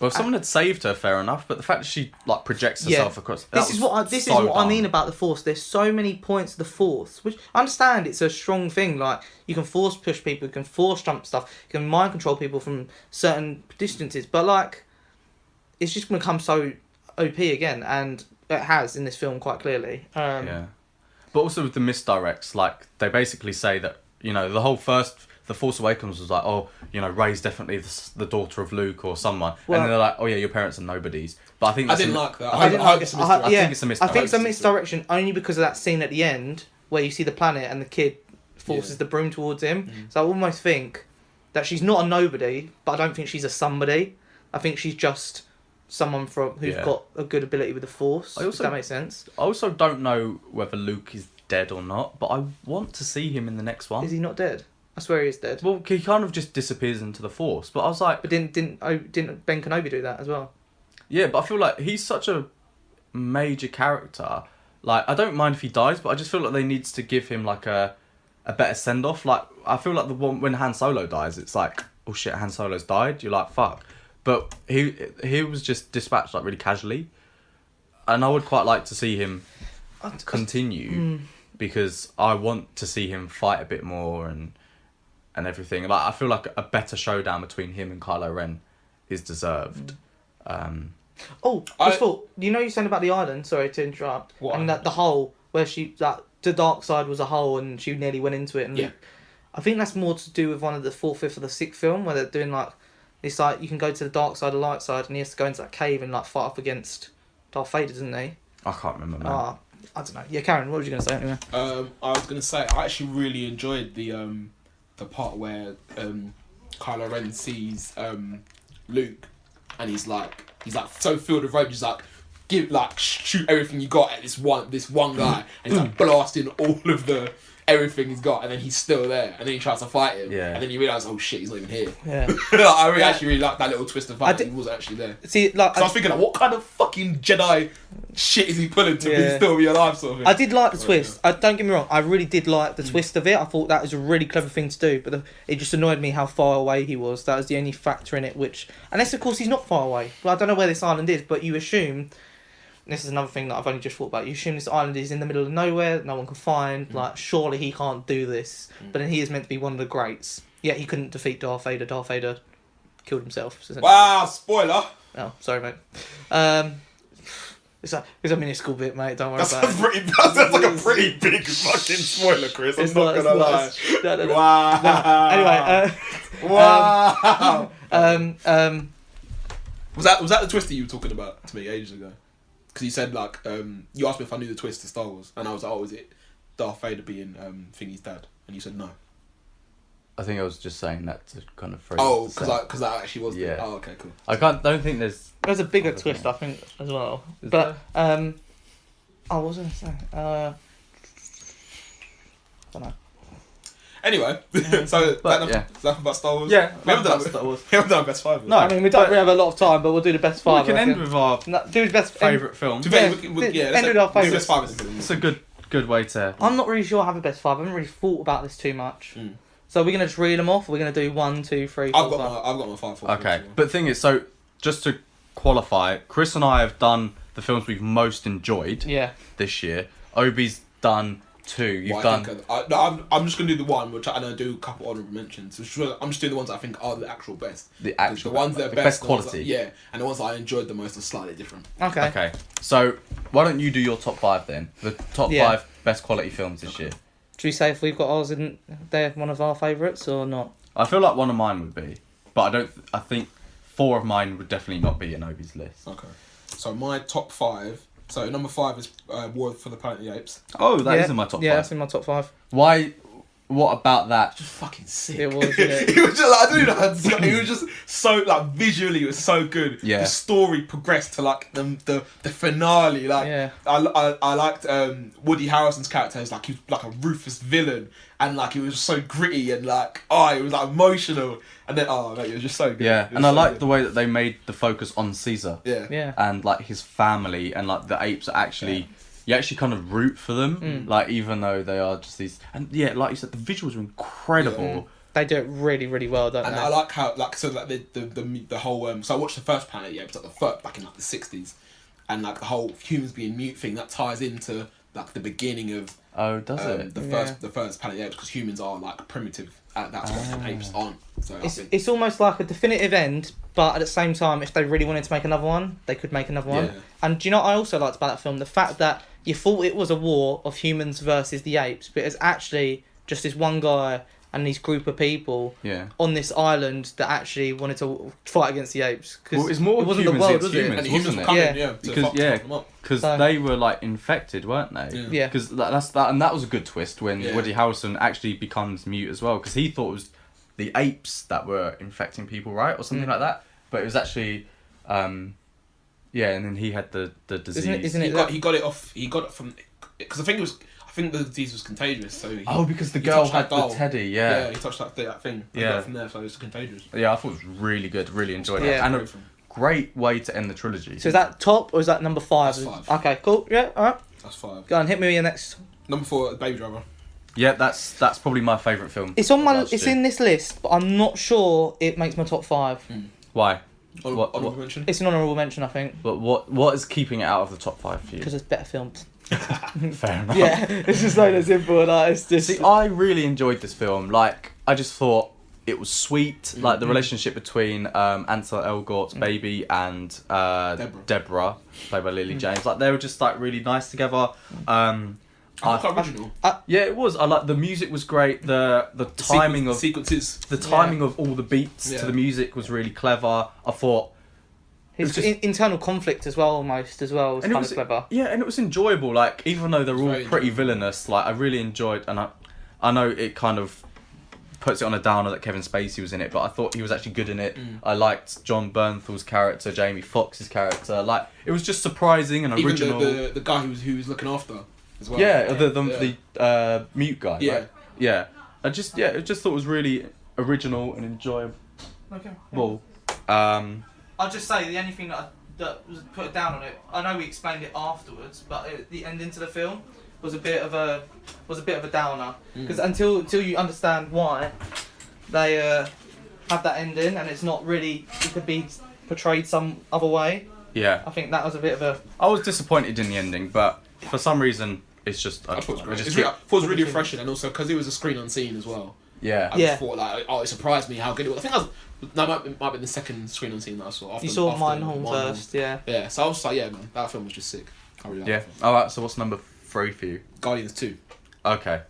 Well, if someone had saved her, fair enough. But the fact that she like projects Yeah. herself across. This is what I mean about the Force. There's so many points of the Force, which I understand it's a strong thing. Like you can force push people, you can force jump stuff, you can mind control people from certain distances. But like, it's just going to come so OP again, and it has in this film quite clearly. Yeah. But also with the misdirects, like they basically say that the Force Awakens was like, oh, you know, Rey's definitely the daughter of Luke or someone, Well- and then they're like, oh yeah, your parents are nobodies. But I think I that's didn't like that. I didn't like it. I think it's a I misdirection. think it's a misdirection only because of that scene at the end where you see the planet and the kid forces the broom towards him. So I almost think that she's not a nobody, but I don't think she's a somebody. I think she's just someone who's got a good ability with the Force. Does that make sense? I also don't know whether Luke is dead or not, but I want to see him in the next one. Is he not dead? I swear he is dead. Well, he kind of just disappears into the Force. But I was like, But didn't Ben Kenobi do that as well? yeah, but I feel like he's such a major character. Like, I don't mind if he dies, but I just feel like they needs to give him like a better send off. Like, I feel like the one when Han Solo dies, it's like, oh shit, Han Solo's died. You're like, fuck. But he was just dispatched like really casually, and I would quite like to see him continue because I want to see him fight a bit more and everything. Like, I feel like a better showdown between him and Kylo Ren is deserved. Oh, I just thought, you know, you're saying about the island. Sorry to interrupt. What and island? that the hole where she the dark side was a hole and she nearly went into it. And Yeah. I think that's more to do with one of the fourth, fifth, or the sixth film where they're doing like it's like you can go to the dark side or light side, and he has to go into that cave and like fight up against Darth Vader, doesn't he? I can't remember, man. I don't know. Yeah, Karen, what was you gonna say anyway? I was gonna say I actually really enjoyed the part where Kylo Ren sees Luke, and he's like so filled with rage, he's like shoot everything you got at this one guy, and he's like blasting all of the everything he's got, and then he's still there, and then he tries to fight him, and then you realise, oh shit, he's not even here. Yeah. Actually really like that little twist of fact that he wasn't actually there. See, like I was thinking, like, what kind of fucking Jedi shit is he pulling to be still be alive, sort of thing. I did like the twist. Don't get me wrong. I really did like the twist of it. I thought that was a really clever thing to do. But it just annoyed me how far away he was. That was the only factor in it. Which, unless of course he's not far away. Well, I don't know where this island is, but you assume. This is another thing that I've only just thought about. You assume this island is in the middle of nowhere, no one can find. Like, surely he can't do this. But then he is meant to be one of the greats. Yet he couldn't defeat Darth Vader. Darth Vader killed himself. Wow, spoiler! Oh, sorry, mate. It's a minuscule bit, mate. Don't worry about it. That's like a pretty big fucking spoiler, Chris. I'm not gonna lie. No. Wow. Anyway, Wow. was Was that the twist that you were talking about to me ages ago? Because you said like you asked me if I knew the twist to Star Wars, and I was like, oh, is it Darth Vader being Thingy's dad? And you said no. I think I was just saying that to kind of phrase. Oh, because that actually was. Yeah. Oh, okay, cool. Don't think there's. There's a bigger twist, I think, as well. Is but what was I gonna say? I don't know. Anyway, so that's about Star Wars. Yeah, we haven't done Star Wars. We haven't done best five. No. I mean, we don't really have a lot of time, but we'll do the best five. We can I end think. with our Do his best favourite film. To be fair, let's end with our favourites. Best five. It's a good way to. I'm not really sure I have a best five. I haven't really thought about this too much. So we're gonna just read them off. Or we're gonna do 1, 2, 3, 4, I've got my 5, 4. Okay, but thing is, so just to qualify, Chris and I have done the films we've most enjoyed. Yeah. This year, Obi's done 2. You've done. I'm just gonna do the one, which I do a couple honourable mentions. So I'm just doing the ones I think are the actual best. The actual ones that are best the ones quality. and the ones that I enjoyed the most are slightly different. Okay. Okay, so why don't you do your top 5 then? The top 5 best quality films this year. Should we say if we've got ours in there, one of our favourites or not? I feel like one of mine would be, but I don't. I think 4 of mine would definitely not be in Obi's list. Okay. So my top 5. So number 5 is War for the Planet of the Apes. Oh, that is in my top 5. Yeah, that's in my top 5. Why? What about that? Just fucking sick. It was. Yeah. It was just like, I don't know how to describe it. It was just so like visually, it was so good. Yeah. The story progressed to like the finale. Like Yeah. I liked Woody Harrelson's character. Like he was like a ruthless villain, and like it was so gritty and like it was like emotional. And then mate, it was just so good. Yeah, and I like the way that they made the focus on Caesar. Yeah. Yeah. And like his family, and like the apes are actually. You actually kind of root for them, like even though they are just these, and yeah, like you said, the visuals are incredible. Yeah. They do it really, really well, don't And they? I like how the whole so I watched the first Planet, it was like the first back in like the 60s, and like the whole humans being mute thing that ties into like the beginning of Does it? the first Planet of the Apes, because humans are like primitive at that point and apes aren't. So It's almost like a definitive end, but at the same time, if they really wanted to make another one, they could make another one. Yeah. And do you know what I also liked about that film? The fact that you thought it was a war of humans versus the apes, but it's actually just this one guy and this group of people on this island that actually wanted to fight against the apes. Well, it's more it wasn't humans, the world, it's was humans, it? and the humans wasn't were it? coming, Because So- they were like infected, weren't they? Yeah. Because that's that, and that was a good twist when Yeah. Woody Harrelson actually becomes mute as well, because he thought it was the apes that were infecting people, right, or something like that. But it was actually, and then he had the disease. Isn't He it got it off. He got it from because I think the disease was contagious. So because the he girl touched had that doll. the teddy, Yeah, he touched that thing. And Yeah. got it from there, so it's contagious. Yeah, I thought it was really good. Really enjoyed it, Yeah. and a great way to end the trilogy. So is that top or is that number 5? That's 5. Okay, cool. Yeah, alright. That's 5. Go on, hit me with your next. Number 4, Baby Driver. Yeah, that's probably my favourite film. It's on of my. last It's year. in this list, but I'm not sure it makes my top 5. Why? Honourable mention. It's an honourable mention, I think, But what is keeping it out of the top 5 for you? because it's better filmed. Fair enough. Yeah, it's just like that simple. Like, it's just. See, I really enjoyed this film. Like, I just thought it was sweet. Like the relationship between Ansel Elgort's baby and Deborah, played by Lily James. Like they were just like really nice together. Quite original. Yeah, it was. I like the music was great. The timing of sequences. The timing of all the beats to the music was really clever. I thought his internal conflict as well, almost as well, was kind of clever. Yeah, and it was enjoyable. Like even though they're all pretty villainous, like I really enjoyed. And I know it kind of puts it on a downer that Kevin Spacey was in it, but I thought he was actually good in it. I liked John Bernthal's character, Jamie Foxx's character. Like it was just surprising and original. Even the guy who was looking after as well. Yeah, the mute guy. Yeah, right? Yeah. I just thought it was really original and enjoyable. Okay. Well, I'll just say the only thing that was put down on it. I know we explained it afterwards, but the ending to the film was a bit of a downer because until you understand why they have that ending and it's not really, it could be portrayed some other way. Yeah. I think that was a bit of a. I was disappointed in the ending, but for some reason it's just. I thought it was really refreshing, and also because it was a screen unseen as well. Yeah. I just thought like, it surprised me how good it was. I think that might be the second screen unseen that I saw. You saw Mindhorn first, yeah. Yeah, so I was like, yeah, man, that film was just sick. I really liked Yeah. Alright, so what's number 3 for you? Guardians 2. Okay.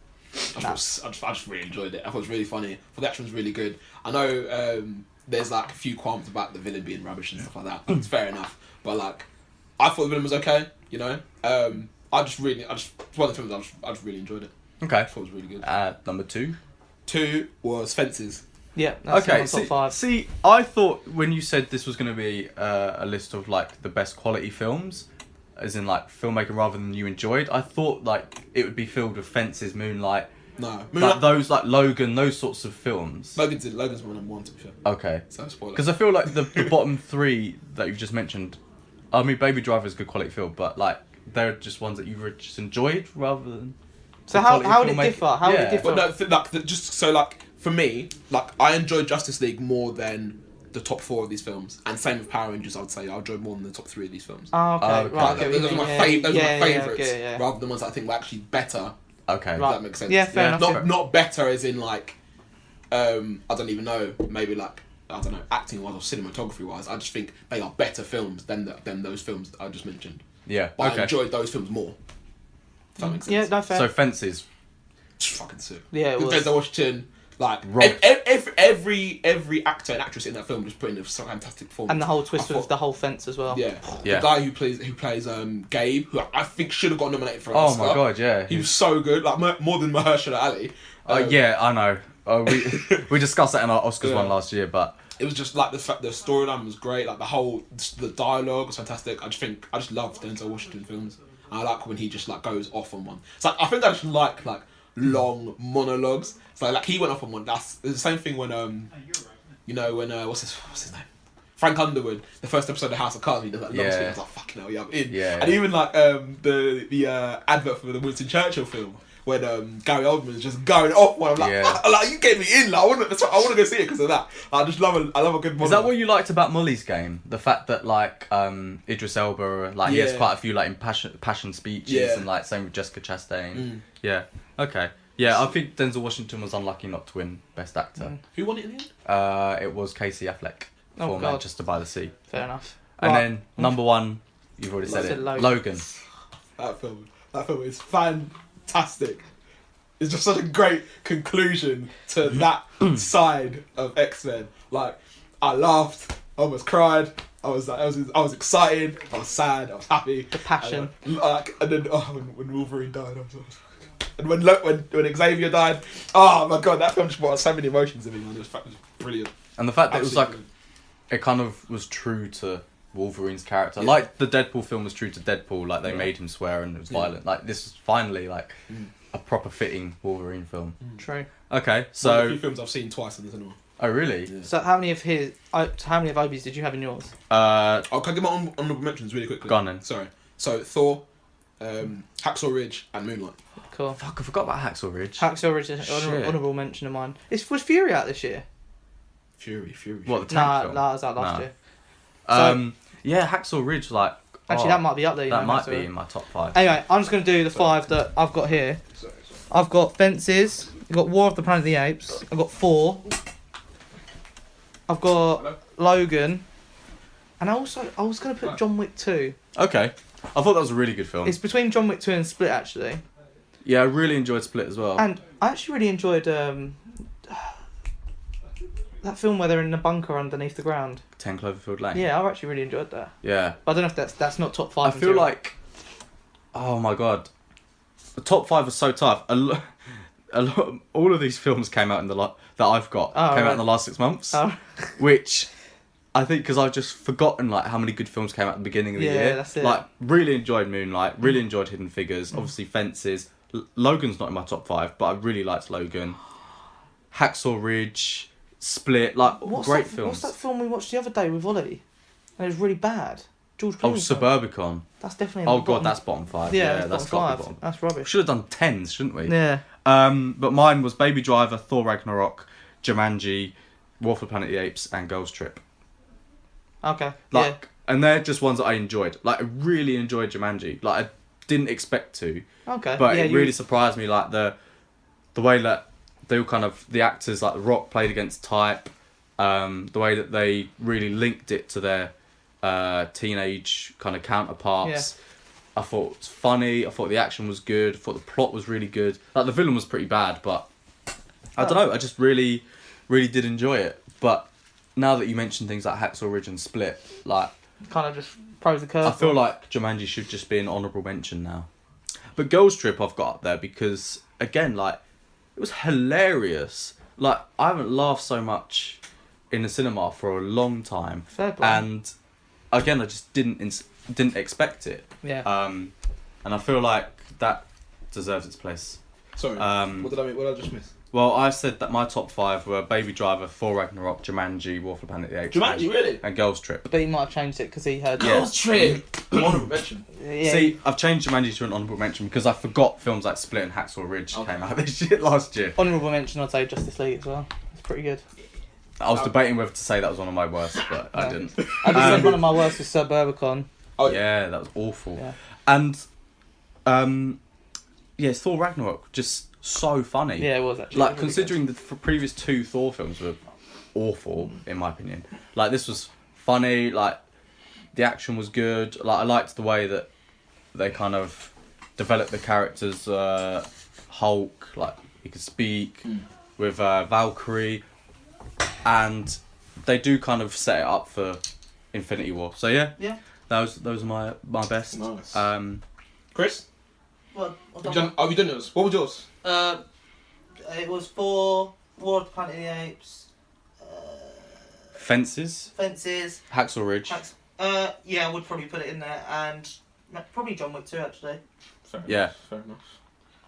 I just really enjoyed it. I thought it was really funny. I thought the action was really good. I know there's like a few qualms about the villain being rubbish and stuff like that. It's fair enough, but like I thought the villain was okay. You know, it's one of the films I just really enjoyed it. Okay. I thought it was really good. Number 2. 2 was Fences. Yeah. That's okay. top 5. See, I thought when you said this was going to be a list of like the best quality films, as in like filmmaking rather than you enjoyed, I thought like it would be filled with Fences, Moonlight. No, like those like Logan, those sorts of films. Logan's my number 1 to be fair. Okay. So spoiler. Because I feel like the bottom 3 that you've just mentioned, I mean, Baby Driver is a good quality film, but like they're just ones that you just enjoyed rather than. So how would it differ? How would it differ? But no, just so like for me, like I enjoyed Justice League more than the top 4 of these films, and same with Power Rangers. I would say I enjoyed more than the top 3 of these films. Oh, okay, right. Those are my favourites, rather than ones that I think were actually better. Okay, if that makes sense. Yeah, fair enough. Not better as in like, I don't even know. Maybe like I don't know, acting wise or cinematography wise. I just think they are better films than those films that I just mentioned. Yeah, but I enjoyed those films more. If that makes sense. Yeah, no fair. So Fences. Just fucking sick. Yeah, it was. Denzel Washington. Like every actor and actress in that film just put in a fantastic performance. And the whole twist with the whole fence as well. Yeah. The guy who plays Gabe, who I think should have got nominated for an Oscar. Oh my god, yeah. He was so good, like more than Mahershala Ali. Yeah, I know. We discussed that in our Oscars one last year, but it was just like the storyline was great, like the dialogue was fantastic. I just love Denzel Washington films. And I like when he just like goes off on one. It's like I think I just like long monologues. So like he went off on one. It's the same thing when what's his name? Frank Underwood, the first episode of House of Cards, he does that long speech. I was like, fucking hell, yeah, I'm in. Yeah. And even like the advert for the Winston Churchill film when Gary Oldman is just going off. When I'm like, like you get me in. Like I want to go see it because of that. I just love a good monologue. Is that what you liked about Molly's Game? The fact that like Idris Elba, like he has quite a few like impassioned speeches, and like same with Jessica Chastain. Yeah. Okay. Yeah, I think Denzel Washington was unlucky not to win Best Actor. Who won it in the end? It was Casey Affleck for Manchester by the Sea. Fair enough. And then number 1, you've already said it, Logan. That film is fantastic. It's just such a great conclusion to that side of X-Men. Like, I laughed, I almost cried. I was excited. I was sad. I was happy. The passion. And then when Wolverine died, I was and when Xavier died, oh my god, that film just brought so many emotions in me, man. It was brilliant. And the fact that it was like, it kind of was true to Wolverine's character. Like the Deadpool film was true to Deadpool. Like they made him swear and it was violent. Like this is finally like a proper fitting Wolverine film. True. Okay, so one of the few films I've seen twice in the cinema. Oh really? Yeah. So how many of Obi's did you have in yours? Can I get my honorable mentions really quickly? Go on then. Sorry. So Thor, Hacksaw Ridge, and Moonlight. Cool. Fuck, I forgot about Hacksaw Ridge. Hacksaw Ridge is an honourable mention of mine. Was Fury out this year? Fury. What, the tank film? Nah, it was out last year. So, yeah, Hacksaw Ridge, like... Actually, that might be up there. That might be in my top 5. Anyway, I'm just going to do the 5 that I've got here. I've got Fences, I've got War of the Planet of the Apes, I've got 4, I've got Hello? Logan, and I was gonna put John Wick 2. Okay. I thought that was a really good film. It's between John Wick 2 and Split actually, Yeah, I really enjoyed Split as well. and I actually really enjoyed that film where they're in a bunker underneath the ground. 10 Cloverfield Lane. Yeah, I actually really enjoyed that. Yeah. But I don't know if that's not top 5. I feel like, oh my god, the top 5 was so tough. A lot, all of these films came out in that I've got came out in the last 6 months, which I think because I've just forgotten like how many good films came out at the beginning of the year. Yeah, that's it. Like really enjoyed Moonlight, really enjoyed Hidden Figures, obviously Fences. Logan's not in my top 5, but I really liked Logan. Hacksaw Ridge, Split, like great films. What's that film we watched the other day with Ollie? And it was really bad. George Oh, Clooney's film. Suburbicon. That's definitely. Oh god, that's bottom 5. Yeah, that's bottom got to 5. be bottom. That's We rubbish. should have done 10s, shouldn't we? Yeah. But mine was Baby Driver, Thor Ragnarok, Jumanji, War for Planet of the Apes, and Girls Trip. Okay. Like, and they're just ones that I enjoyed. Like, I really enjoyed Jumanji. Like, I didn't expect to, yeah. Okay. but yeah, it really surprised me. Like the way that they all kind of the actors, like The Rock played against type. The way that they really linked it to their teenage kind of counterparts. Yeah. I thought it was funny. I thought the action was good. I thought the plot was really good. Like the villain was pretty bad, but I don't know. I just really, really did enjoy it. But now that you mention things like Hacksaw Ridge and Split, like kind of just throws the curve. I feel like Jumanji should just be an honourable mention now. But Girls Trip I've got up there because again, like it was hilarious. Like I haven't laughed so much in the cinema for a long time. Fair play. And again, I just didn't expect it. Yeah. And I feel like that deserves its place. Sorry. What did I just miss? Well, I said that my top 5 were Baby Driver, Thor Ragnarok, Jumanji, War for Planet of the Apes, Jumanji, really? and Girls Trip. But he might have changed it because he heard. Yeah. Girls Trip. Honourable mention. Yeah. See, I've changed Jumanji to an honourable mention because I forgot films like Split and Hacksaw Ridge came out this year, last year. Honourable mention, I'd say Justice League as well. It's pretty good. I was debating whether to say that was one of my worst, but I didn't. I just said one of my worst was Suburbicon. Oh Yeah, that was awful. Yeah. And, Thor Ragnarok, just so funny. Yeah, it was actually. Like, It was really considering the previous 2 Thor films were awful, in my opinion. Like, this was funny, like, the action was good. Like, I liked the way that they kind of developed the characters. Hulk, like, he could speak, with Valkyrie. And they do kind of set it up for Infinity War. So, yeah. Yeah. Those are my best. Nice. Have Chris? Well, Have you done yours? What was yours? it was for War of the Planet of the Apes, Fences, Fences. Hacksaw Ridge. Yeah, I would probably put it in there, and probably John Wick 2 actually. Fair Yeah. enough. Fair enough.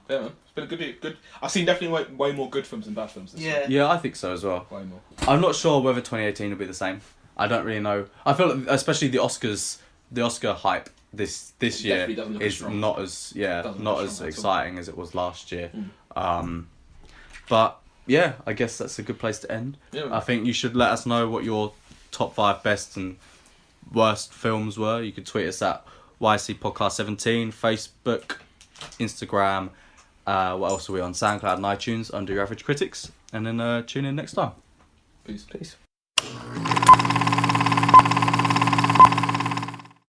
Yeah, man. It's been a good. I've seen definitely way more good films than bad films this year. Yeah, I think so as well. Way more. I'm not sure whether 2018 will be the same. I don't really know. I feel like, especially the Oscar hype this year definitely doesn't look is strong. not as Doesn't not look as strong at all. exciting as it was last year. But yeah, I guess that's a good place to end. Yeah, man. I think you should let us know what your top 5 best and worst films were. You could tweet us at YC Podcast 17, Facebook, Instagram. What else are we on? SoundCloud and iTunes under Your Average Critics. And then tune in next time. Peace. Peace.